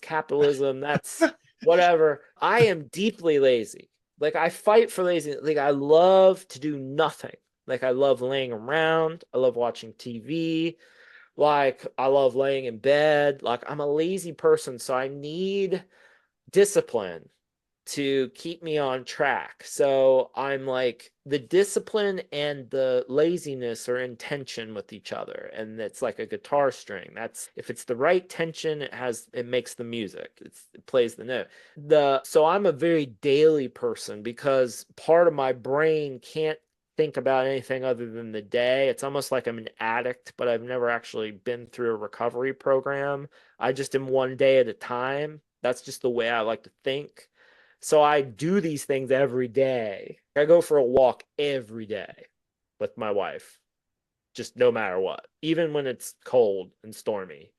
Speaker 1: capitalism, that's whatever. I am deeply lazy. Like I fight for laziness. Like I love to do nothing. Like I love laying around. I love watching TV. Like I love laying in bed. Like I'm a lazy person, so I need discipline. to keep me on track. So I'm like, the discipline and the laziness are in tension with each other. And it's like a guitar string. That's if it's the right tension, it makes the music. It plays the note. So I'm a very daily person because part of my brain can't think about anything other than the day. It's almost like I'm an addict, but I've never actually been through a recovery program. I just am one day at a time. That's just the way I like to think. So I do these things every day. I go for a walk every day with my wife, just no matter what. Even when it's cold and stormy,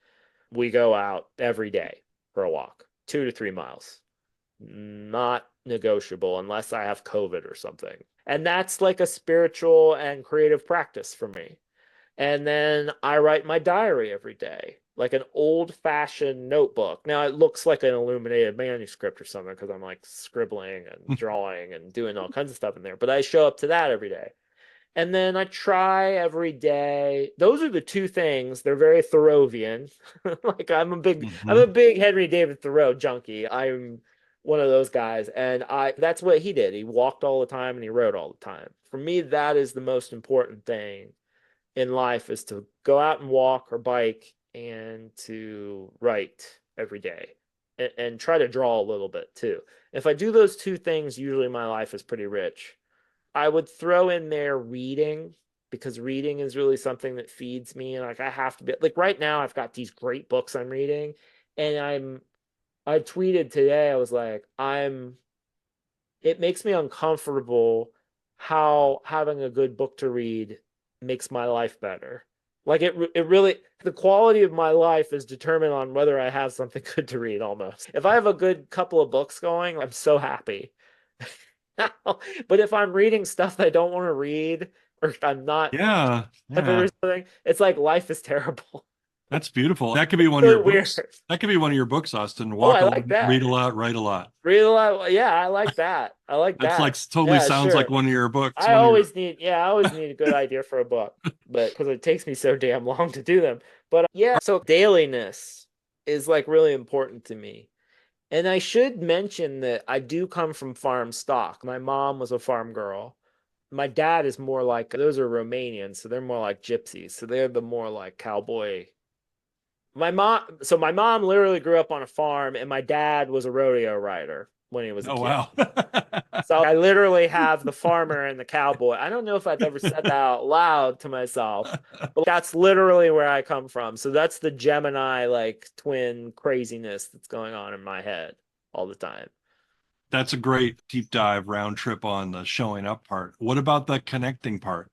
Speaker 1: we go out every day for a walk, 2 to 3 miles. Not negotiable unless I have COVID or something. And that's like a spiritual and creative practice for me. And then I write my diary every day, like an old fashioned notebook. Now it looks like an illuminated manuscript or something because I'm like scribbling and drawing and doing all kinds of stuff in there. But I show up to that every day. And then I try every day. Those are the two things. They're very Thoreauvian. Like I'm a
Speaker 2: Mhm.
Speaker 1: big Henry David Thoreau junkie. I'm one of those guys. And I that's what he did. He walked all the time and he wrote all the time. For me, that is the most important thing in life is to go out and walk or bike and to write every day and try to draw a little bit too. If I do those two things, usually my life is pretty rich. I would throw in there reading because reading is really something that feeds me. And like I have to be like right now, I've got these great books I'm reading, and I tweeted today, I was like, it makes me uncomfortable how having a good book to read makes my life better. Like it really, the quality of my life is determined on whether I have something good to read almost. If I have a good couple of books going, I'm so happy. But if I'm reading stuff that I don't want to read or I'm not
Speaker 2: Yeah,
Speaker 1: or
Speaker 2: yeah.
Speaker 1: something, it's like life is terrible.
Speaker 2: That's beautiful. That could be one of
Speaker 1: Really
Speaker 2: your
Speaker 1: weird.
Speaker 2: books. That could be one of your books, Austin.
Speaker 1: Oh,
Speaker 2: Walk
Speaker 1: I
Speaker 2: a lot,
Speaker 1: like that.
Speaker 2: read a lot, write a lot.
Speaker 1: Read a lot. Yeah, I like that. I like
Speaker 2: That's like
Speaker 1: that.
Speaker 2: totally
Speaker 1: Yeah,
Speaker 2: sounds like
Speaker 1: sure.
Speaker 2: one of your books.
Speaker 1: I
Speaker 2: One of your
Speaker 1: always need, yeah, I always need a good idea for a book, but because it takes me so damn long to do them. But yeah, so dailiness is like really important to me. And I should mention that I do come from farm stock. My mom was a farm girl. My dad is more like, those are Romanians, so they're more like gypsies. So they're the more like cowboy. My mom literally grew up on a farm, and my dad was a rodeo rider when he was a
Speaker 2: oh
Speaker 1: kid.
Speaker 2: wow.
Speaker 1: So I literally have the farmer and the cowboy. I don't know if I've ever said that out loud to myself, but that's literally where I come from. So that's the Gemini like twin craziness that's going on in my head all the time.
Speaker 2: That's a great deep dive round trip on the showing up part. What about the connecting part?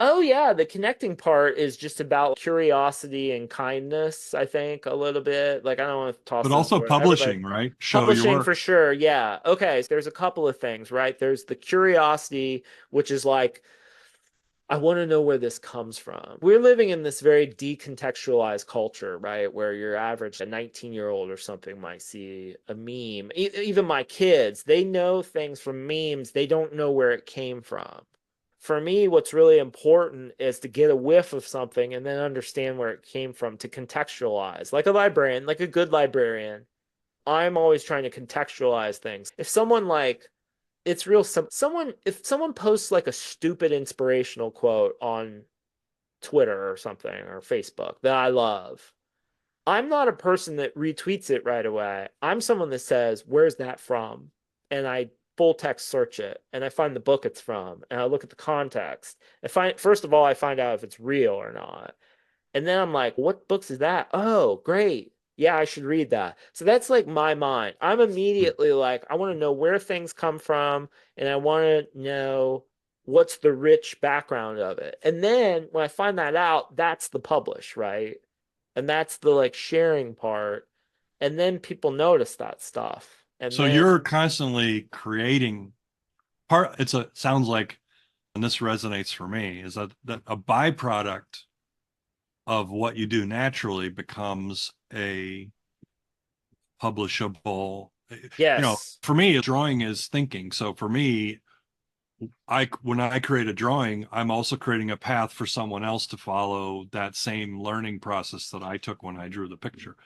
Speaker 1: Oh yeah, the connecting part is just about curiosity and kindness, I think, a little bit. Like I don't want to toss
Speaker 2: But
Speaker 1: those
Speaker 2: also
Speaker 1: words. Everybody
Speaker 2: publishing, right? Show your
Speaker 1: publishing
Speaker 2: work.
Speaker 1: for sure. Yeah. Okay. So there's a couple of things, right? There's the curiosity, which is like I want to know where this comes from. We're living in this very decontextualized culture, right? Where your average a 19-year-old or something might see a meme. Even my kids, they know things from memes. They don't know where it came from. For me, what's really important is to get a whiff of something and then understand where it came from to contextualize. Like a librarian, like a good librarian, I'm always trying to contextualize things. If someone like it's real someone if someone posts like a stupid inspirational quote on Twitter or something or Facebook that I love, I'm not a person that retweets it right away. I'm someone that says, "Where's that from?" And I full text search it and I find the book it's from and I look at the context. I find first of all I find out if it's real or not. And then I'm like, what books is that? Oh, great. Yeah, I should read that. So that's like my mind. I'm immediately like, I want to know where things come from and I want to know what's the rich background of it. And then when I find that out, that's the publish, right? And that's the like sharing part. And then people notice that stuff. And
Speaker 2: So you're
Speaker 1: then,
Speaker 2: constantly creating part. It's a sounds like, and this resonates for me, is that a byproduct of what you do naturally becomes a publishable.
Speaker 1: yes.
Speaker 2: For me, drawing is thinking. So for me, I when I create a drawing, I'm also creating a path for someone else to follow that same learning process that I took when I drew the picture.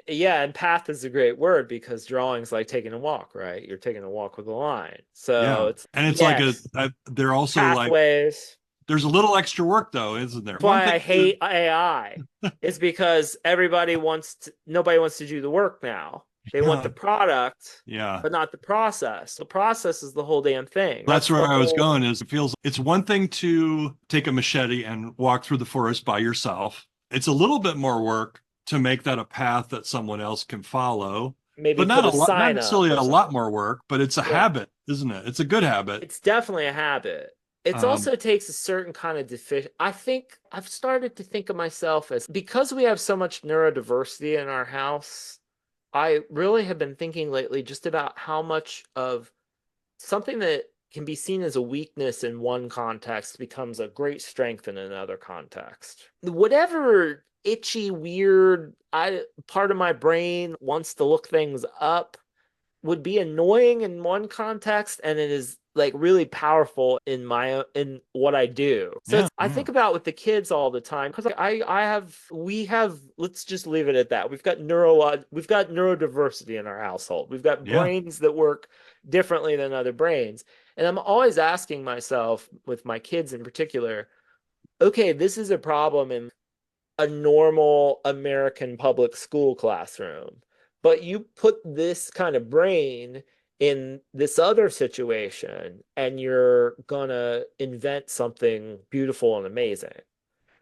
Speaker 1: Yeah, and path is a great word because drawing is like taking a walk, right? You're taking a walk with a line. So
Speaker 2: Yeah.
Speaker 1: it's,
Speaker 2: And it's like
Speaker 1: yes,
Speaker 2: they're also like,
Speaker 1: pathways.
Speaker 2: there's a little extra work though, isn't there?
Speaker 1: That's
Speaker 2: One
Speaker 1: why
Speaker 2: thing
Speaker 1: I
Speaker 2: to,
Speaker 1: hate AI. Is because nobody wants to do the work now. They want the product,
Speaker 2: yeah.
Speaker 1: but not the process. The process is the whole damn thing.
Speaker 2: That's
Speaker 1: That's
Speaker 2: where
Speaker 1: the
Speaker 2: I was
Speaker 1: whole.
Speaker 2: going is it feels it's one thing to take a machete and walk through the forest by yourself. It's a little bit more work to make that a path that someone else can follow,
Speaker 1: Maybe
Speaker 2: but not
Speaker 1: put
Speaker 2: a
Speaker 1: a
Speaker 2: lot, not
Speaker 1: sign up
Speaker 2: necessarily
Speaker 1: or
Speaker 2: a lot
Speaker 1: something.
Speaker 2: more work, but it's a
Speaker 1: Yeah.
Speaker 2: habit, isn't it? It's a good habit.
Speaker 1: It's definitely a habit. It's
Speaker 2: Um,
Speaker 1: also takes a certain kind of deficient. I think I've started to think of myself as, because we have so much neurodiversity in our house. I really have been thinking lately just about how much of something that can be seen as a weakness in one context becomes a great strength in another context. Whatever itchy, weird part of my brain wants to look things up would be annoying in one context, and it is like really powerful in what I do. So
Speaker 2: yeah,
Speaker 1: it's, I
Speaker 2: yeah,
Speaker 1: think about with the kids all the time because I have we have, let's just leave it at that. We've got neurodiversity in our household. We've got
Speaker 2: yeah.
Speaker 1: brains that work differently than other brains. And I'm always asking myself, with my kids in particular, okay, this is a problem in a normal American public school classroom. But you put this kind of brain in this other situation, and you're gonna invent something beautiful and amazing.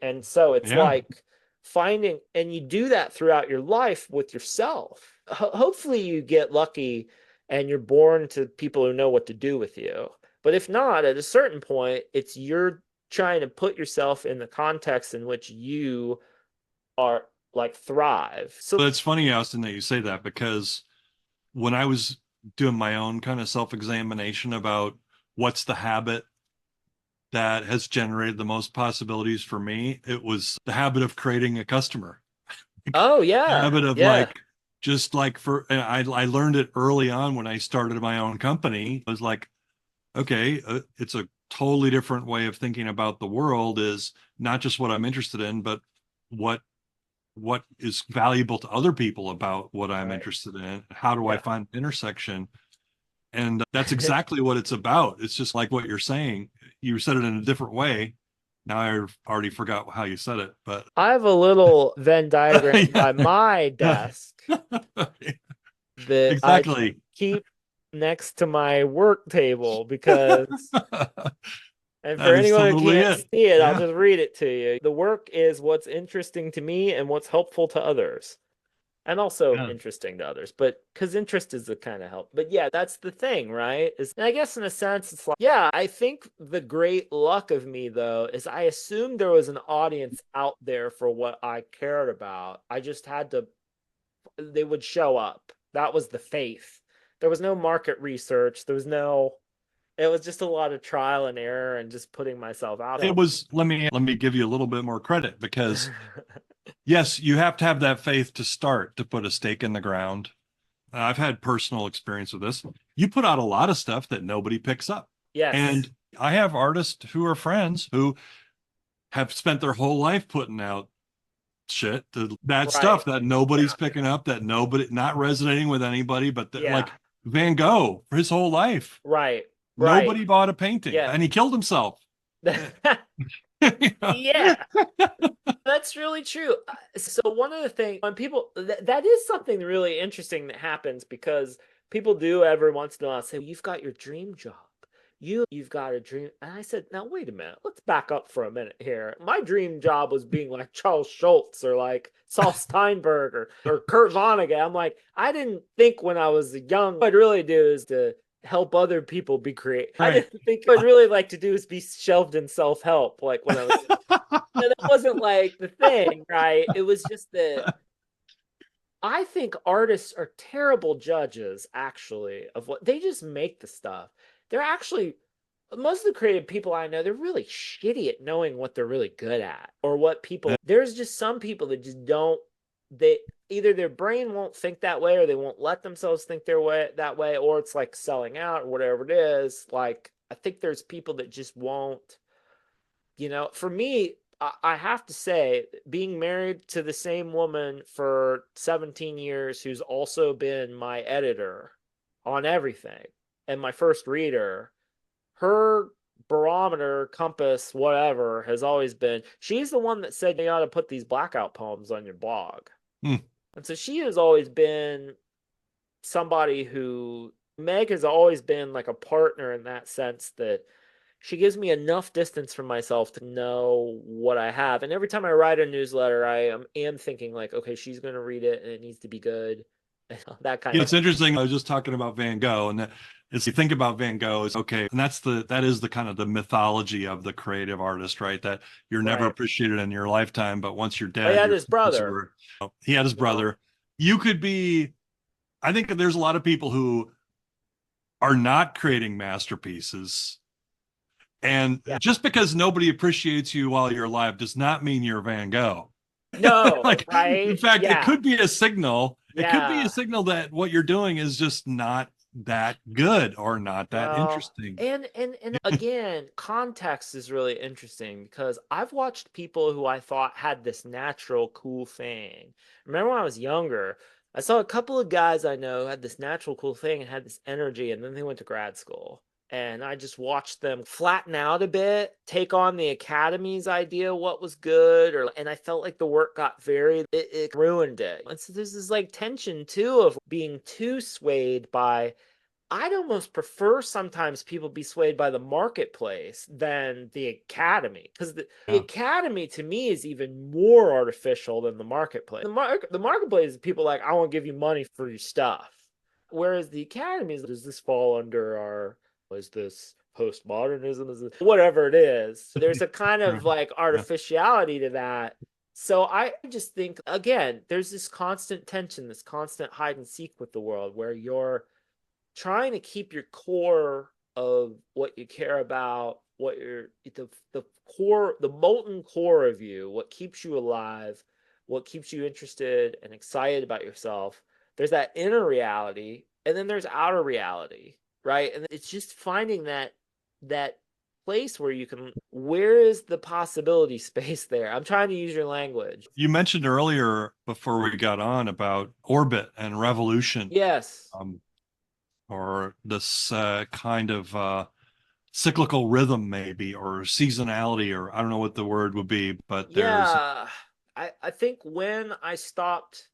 Speaker 1: And so it's
Speaker 2: Yeah.
Speaker 1: like finding, and you do that throughout your life with yourself. Hopefully, you get lucky and you're born to people who know what to do with you. But if not, at a certain point, it's you're trying to put yourself in the context in which you are like thrive. So,
Speaker 2: But it's funny, Austin, that you say that because when I was doing my own kind of self-examination about what's the habit that has generated the most possibilities for me, it was the habit of creating a customer.
Speaker 1: oh yeah,
Speaker 2: Habit of
Speaker 1: yeah,
Speaker 2: like just like for and I learned it early on when I started my own company. I was like, okay, it's a totally different way of thinking about the world is not just what I'm interested in, but what what is valuable to other people about what I'm
Speaker 1: right,
Speaker 2: interested in. How do I
Speaker 1: yeah.
Speaker 2: find intersection? And that's exactly what it's about. It's just like what you're saying. You said it in a different way. Now I already forgot how you said it, but
Speaker 1: I have a little Venn diagram by my
Speaker 2: yeah.
Speaker 1: desk that I
Speaker 2: Exactly.
Speaker 1: keep next to my work table because, and for
Speaker 2: That is
Speaker 1: anyone who
Speaker 2: totally
Speaker 1: can't
Speaker 2: it.
Speaker 1: see it, I'll
Speaker 2: Yeah.
Speaker 1: just read it to you. The work is what's interesting to me and what's helpful to others. And also
Speaker 2: Yeah.
Speaker 1: interesting to others, but because interest is the kind of help. But yeah, that's the thing, right? Is, and I guess in a sense, it's like, yeah, I think the great luck of me though is I assumed there was an audience out there for what I cared about. I just had to, they would show up. That was the faith. There was no market research. There was no, it was just a lot of trial and error and just putting myself out
Speaker 2: It was, let me give you a little bit more credit because
Speaker 1: there.
Speaker 2: yes, you have to have that faith to start to put a stake in the ground. I've had personal experience with this. You put out a lot of stuff that nobody picks up.
Speaker 1: Yes.
Speaker 2: And I have artists who are friends who have spent their whole life putting out shit, that
Speaker 1: Right.
Speaker 2: stuff that
Speaker 1: Yeah.
Speaker 2: nobody's picking up, that nobody, not resonating with anybody, but
Speaker 1: Yeah.
Speaker 2: like Van Gogh for his whole life.
Speaker 1: Right. Right.
Speaker 2: Nobody bought a painting
Speaker 1: Yeah.
Speaker 2: and he killed himself.
Speaker 1: Yeah, that's really true. So one of the things when people that is something really interesting that happens because people do every once in a while say, "You've got your dream job. You've got a dream." And I said, "Now wait a minute. Let's back up for a minute here. My dream job was being like Charles Schultz or like Saul Steinberg or Kurt Vonnegut." I'm like, I didn't think when I was young what I'd really do is to help other people be creative. I
Speaker 2: Right.
Speaker 1: didn't think what I'd really like to do is be shelved in self-help like when I was, that wasn't like the thing, right? It was just that I think artists are terrible judges, actually, of what they just make the stuff. They're actually, most of the creative people I know, they're really shitty at knowing what they're really good at or what people, there's just some people that just don't, they either their brain won't think that way or they won't let themselves think their way that way, or it's like selling out or whatever it is. Like, I think there's people that just won't. For me, I have to say, being married to the same woman for 17 years, who's also been my editor on everything and my first reader, her barometer, compass, whatever, has always been she's the one that said you ought to put these blackout poems on your blog.
Speaker 2: Hmm.
Speaker 1: And so she has always been somebody who, Meg has always been like a partner in that sense that she gives me enough distance from myself to know what I have. And every time I write a newsletter, am thinking like, okay, she's going to read it and it needs to be good. That kind
Speaker 2: Yeah,
Speaker 1: of
Speaker 2: it's interesting. I was just talking about Van Gogh, and that as you think about Van Gogh, is okay, and that is the kind of the mythology of the creative artist, right? That you're never
Speaker 1: right.
Speaker 2: appreciated in your lifetime, but once you're
Speaker 1: But he
Speaker 2: dead,
Speaker 1: had
Speaker 2: you're
Speaker 1: his brother,
Speaker 2: forever. He had his
Speaker 1: you know.
Speaker 2: brother. You could be. I think that there's a lot of people who are not creating masterpieces, and
Speaker 1: Yeah.
Speaker 2: just because nobody appreciates you while you're alive does not mean you're Van Gogh.
Speaker 1: No,
Speaker 2: Like, in
Speaker 1: right?
Speaker 2: fact, it
Speaker 1: Yeah.
Speaker 2: could be a signal. It could be a
Speaker 1: Yeah.
Speaker 2: signal that what you're doing is just not that good or not that
Speaker 1: Well,
Speaker 2: interesting.
Speaker 1: and again, context is really interesting because I've watched people who I thought had this natural cool thing. Remember when I was younger, I saw a couple of guys I know who had this natural cool thing and had this energy, and then they went to grad school. And I just watched them flatten out a bit, take on the academy's idea what was good, or and I felt like the work got it ruined it. And so there's this like tension too of being too swayed by. I'd almost prefer sometimes people be swayed by the marketplace than the academy, because the
Speaker 2: Yeah.
Speaker 1: academy to me is even more artificial than the marketplace. The marketplace is people like, I want to give you money for your stuff. Whereas the academy is, does this fall under our, is this postmodernism? Is it whatever it is? There's a kind
Speaker 2: True.
Speaker 1: of like
Speaker 2: Yeah.
Speaker 1: artificiality to that. So I just think, again, there's this constant tension, this constant hide and seek with the world where you're trying to keep your core of what you care about, what the core, the molten core of you, what keeps you alive, what keeps you interested and excited about yourself. There's that inner reality, and then there's outer reality, right? And it's just finding that place where you can, where is the possibility space there? I'm trying to use your language.
Speaker 2: You mentioned earlier before we got on about orbit and revolution,
Speaker 1: Yes.
Speaker 2: um, or this kind of cyclical rhythm, maybe, or seasonality, or I don't know what the word would be, but there's.
Speaker 1: Yeah. I think when I stopped,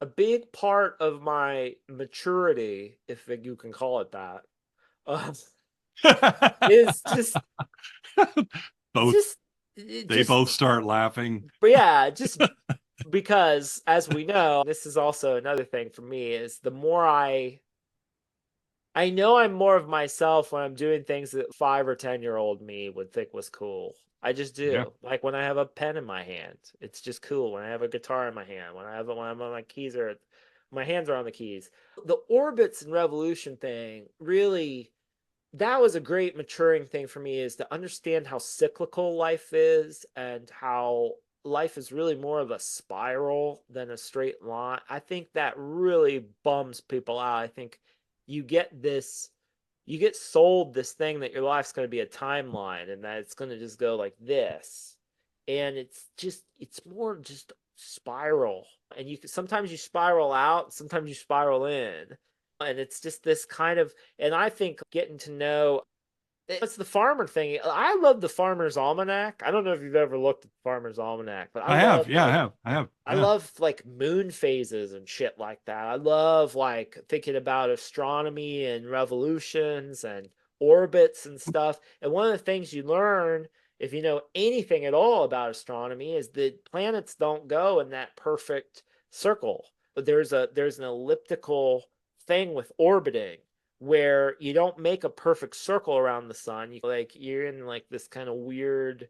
Speaker 1: a big part of my maturity, if you can call it that, uh, is
Speaker 2: Both
Speaker 1: just,
Speaker 2: they
Speaker 1: just,
Speaker 2: both start laughing.
Speaker 1: but yeah, just because, as we know, this is also another thing for me is the more I know I'm more of myself when I'm doing things that 5 or 10 year old me would think was cool. I just
Speaker 2: Yeah.
Speaker 1: do. Like when I have a pen in my hand, it's just cool. When I have a guitar in my hand, when I'm on my keys or my hands are on the keys. The orbits and revolution thing really, that was a great maturing thing for me, is to understand how cyclical life is and how life is really more of a spiral than a straight line. I think that really bums people out. I think you get this, you get sold this thing that your life's going to be a timeline and that it's going to just go like this. And it's more just spiral. And you can, sometimes you spiral out, sometimes you spiral in. And it's just this kind of, and I think getting to know, it's the farmer thing. I love the Farmer's Almanac. I don't know if you've ever looked at the Farmer's Almanac, but
Speaker 2: I have. Yeah, I have. I have.
Speaker 1: I
Speaker 2: Yeah.
Speaker 1: love like moon phases and shit like that. I love like thinking about astronomy and revolutions and orbits and stuff. And one of the things you learn if you know anything at all about astronomy is that planets don't go in that perfect circle. But there's an elliptical thing with orbiting where you don't make a perfect circle around the sun. You're in like this kind of weird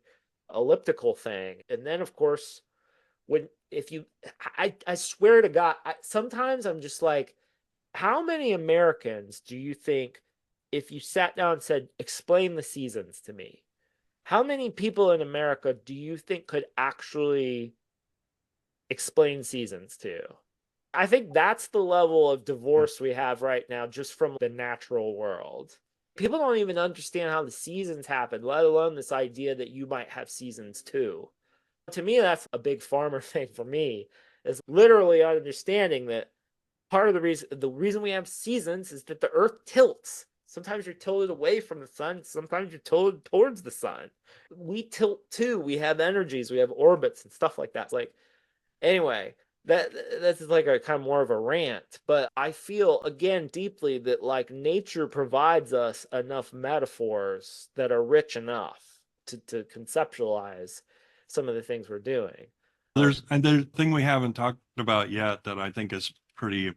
Speaker 1: elliptical thing. And then of course when if you I swear to God, sometimes I'm just like, how many Americans do you think, if you sat down and said, explain the seasons to me, how many people in America do you think could actually explain seasons to? I think that's the level of divorce we have right now just from the natural world. People don't even understand how the seasons happen, let alone this idea that you might have seasons too. To me, that's a big farmer thing for me, is literally understanding that part of the reason we have seasons is that the earth tilts. Sometimes you're tilted away from the sun, sometimes you're tilted towards the sun. We tilt too. We have energies, we have orbits and stuff like that. Like, anyway, that's like a kind of more of a rant, but I feel again deeply that like nature provides us enough metaphors that are rich enough to conceptualize some of the things we're doing.
Speaker 2: And the thing we haven't talked about yet that I think is pretty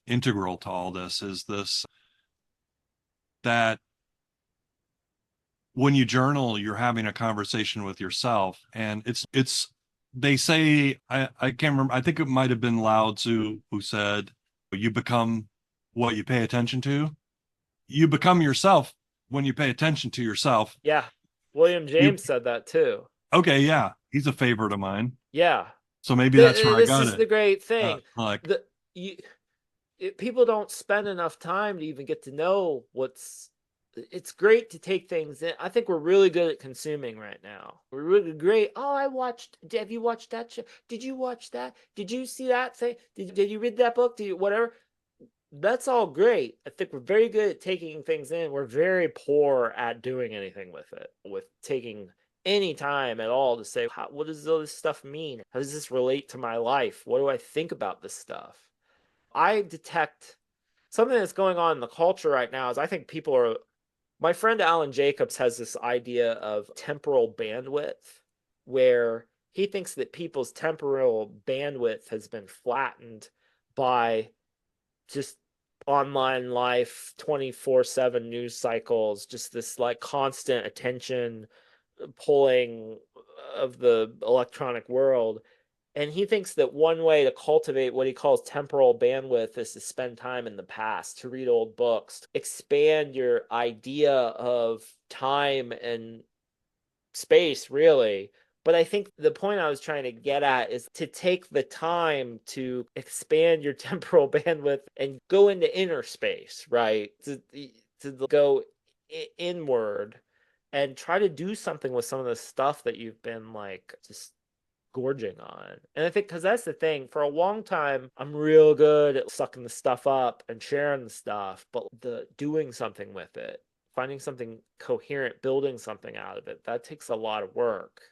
Speaker 2: integral to all this is this, that when you journal, you're having a conversation with yourself. And it's they say, I can't remember, I think it might have been Lao Tzu who said, you become what you pay attention to. You become yourself when you pay attention to yourself.
Speaker 1: Yeah, William
Speaker 2: You
Speaker 1: James said that too.
Speaker 2: okay, yeah, he's a favorite of mine.
Speaker 1: Yeah,
Speaker 2: So maybe that's where I
Speaker 1: this
Speaker 2: got
Speaker 1: is the
Speaker 2: it.
Speaker 1: great thing.
Speaker 2: Like,
Speaker 1: The you People don't spend enough time to even get to know what's. It's great to take things in. I think we're really good at consuming right now. We're really great. Oh, I watched. Have you watched that show? Did you watch that? Did you see that thing? Did you read that book? Did you whatever? That's all great. I think we're very good at taking things in. We're very poor at doing anything with it, with taking any time at all to say, what does all this stuff mean? How does this relate to my life? What do I think about this stuff? I detect something that's going on in the culture right now is I think people are. My friend Alan Jacobs has this idea of temporal bandwidth, where he thinks that people's temporal bandwidth has been flattened by just online life, 24/7 news cycles, just this like constant attention pulling of the electronic world. And he thinks that one way to cultivate what he calls temporal bandwidth is to spend time in the past, to read old books, to expand your idea of time and space, really. But I think the point I was trying to get at is to take the time to expand your temporal bandwidth and go into inner space, right? To go inward and try to do something with some of the stuff that you've been like just gorging on. And I think because that's the thing, for a long time, I'm real good at sucking the stuff up and sharing the stuff, but the doing something with it, finding something coherent, building something out of it, that takes a lot of work.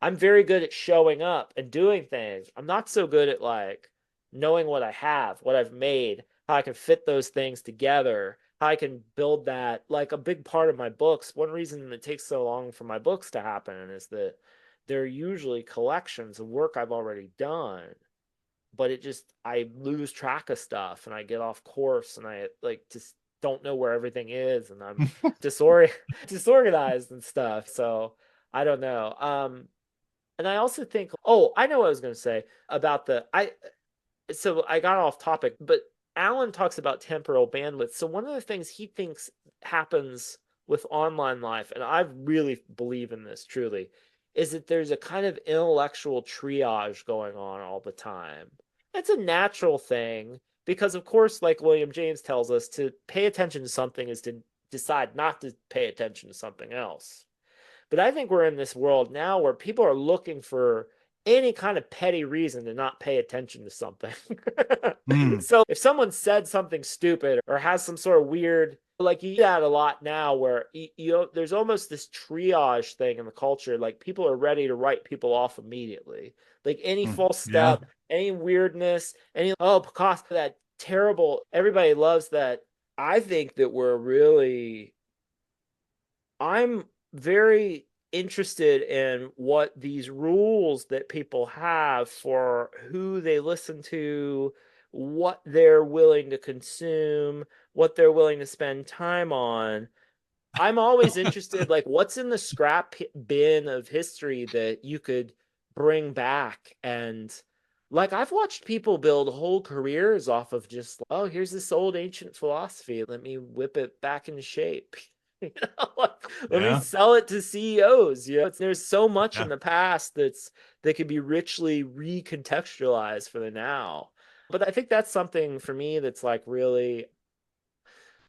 Speaker 1: I'm very good at showing up and doing things. I'm not so good at like knowing what I have, what I've made, how I can fit those things together, how I can build that. Like a big part of my books, one reason it takes so long for my books to happen is that they're usually collections of work I've already done, but it just I lose track of stuff and I get off course and I like just don't know where everything is and I'm disorganized and stuff. So I don't know. And I also think, oh, I know what I was going to say about the I. So I got off topic, but Alan talks about temporal bandwidth. So one of the things he thinks happens with online life, and I really believe in this truly, is that there's a kind of intellectual triage going on all the time. It's a natural thing because, of course, like William James tells us, to pay attention to something is to decide not to pay attention to something else. But I think we're in this world now where people are looking for any kind of petty reason to not pay attention to something.
Speaker 2: mm,
Speaker 1: So if someone said something stupid or has some sort of weird, like you see that a lot now where there's almost this triage thing in the culture. Like people are ready to write people off immediately. Like any false
Speaker 2: yeah.
Speaker 1: step, any weirdness, any, oh, because that terrible, everybody loves that. I think that I'm very interested in what these rules that people have for who they listen to, what they're willing to consume, what they're willing to spend time on. I'm always interested, like, what's in the scrap bin of history that you could bring back and. Like, I've watched people build whole careers off of just, oh, here's this old ancient philosophy. Let me whip it back into shape. Like, let me
Speaker 2: Yeah.
Speaker 1: sell it to CEOs. There's so much in
Speaker 2: Yeah.
Speaker 1: the past that could be richly recontextualized for the now. But I think that's something for me that's like really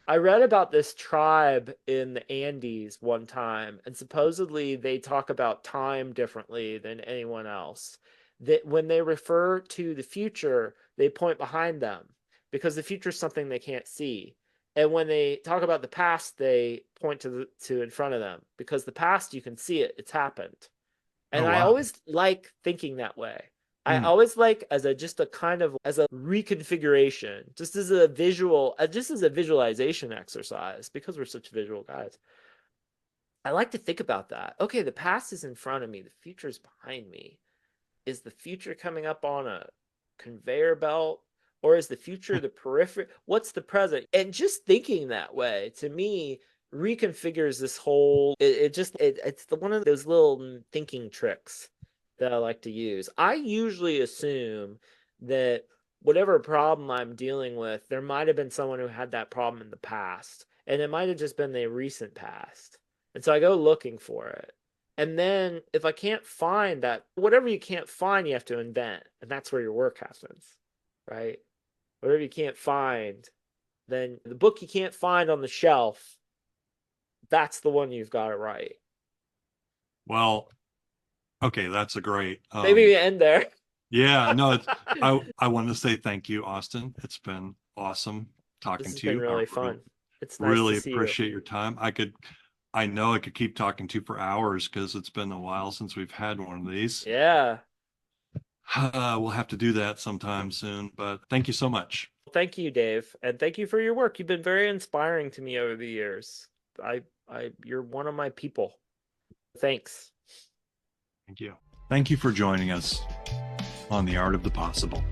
Speaker 1: I read about this tribe in the Andes one time, and supposedly they talk about time differently than anyone else. That when they refer to the future, they point behind them because the future is something they can't see. And when they talk about the past, they point to in front of them because the past you can see it, it's happened.
Speaker 2: Oh,
Speaker 1: And I
Speaker 2: wow.
Speaker 1: always like thinking that way. I
Speaker 2: Hmm.
Speaker 1: always like as a just a kind of as a reconfiguration, just as a visual, just as a visualization exercise, because we're such visual guys. I like to think about that. Okay, the past is in front of me, the future is behind me. Is the future coming up on a conveyor belt? Or is the future the periphery? What's the present? And just thinking that way, to me, reconfigures this whole it's the one of those little thinking tricks that I like to use. I usually assume that whatever problem I'm dealing with, there might have been someone who had that problem in the past, and it might have just been the recent past. And so I go looking for it. And then if I can't find that, whatever you can't find, you have to invent. And that's where your work happens, right? Whatever you can't find, then the book you can't find on the shelf, that's the one you've got to write.
Speaker 2: Well, okay, that's a great.
Speaker 1: Maybe we end there.
Speaker 2: Yeah, no, I want to say thank you, Austin. It's been awesome
Speaker 1: This
Speaker 2: talking
Speaker 1: has
Speaker 2: to
Speaker 1: been
Speaker 2: you. I
Speaker 1: really fun. It's nice to
Speaker 2: really
Speaker 1: see you.
Speaker 2: appreciate your time. I know I could keep talking to you for hours because it's been a while since we've had one of these.
Speaker 1: Yeah.
Speaker 2: We'll have to do that sometime soon, but thank you so much.
Speaker 1: Thank you, Dave. And thank you for your work. You've been very inspiring to me over the years. You're one of my people. Thanks.
Speaker 2: Thank you. Thank you for joining us on The Art of the Possible.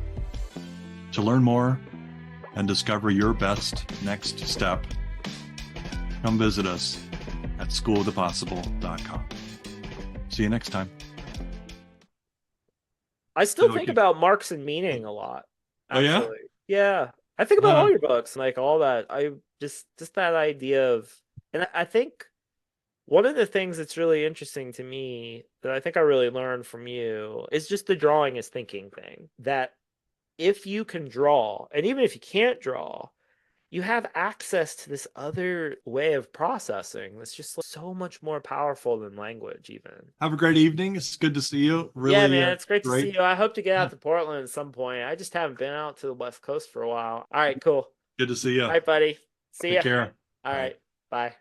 Speaker 2: To learn more and discover your best next step, come visit us at schoolofthepossible.com. See you next time.
Speaker 1: I still
Speaker 2: Feel like
Speaker 1: think
Speaker 2: you,
Speaker 1: about Marx and Meaning a lot,
Speaker 2: oh yeah?
Speaker 1: actually. Yeah. I think about
Speaker 2: Uh,
Speaker 1: all your books, like all that. I just that idea of, and I think one of the things that's really interesting to me that I think I really learned from you is just the drawing is thinking thing. That if you can draw, and even if you can't draw, you have access to this other way of processing that's just like so much more powerful than language, even.
Speaker 2: have a great evening. It's good to see you.
Speaker 1: Yeah,
Speaker 2: Really
Speaker 1: man, it's great to see
Speaker 2: great.
Speaker 1: you. I hope to get
Speaker 2: Yeah,
Speaker 1: out to Portland at some point. I just haven't been out to the West Coast for a while. All right, cool.
Speaker 2: good to see you.
Speaker 1: All right, buddy. See
Speaker 2: Take
Speaker 1: ya.
Speaker 2: care.
Speaker 1: All
Speaker 2: Bye.
Speaker 1: right, bye.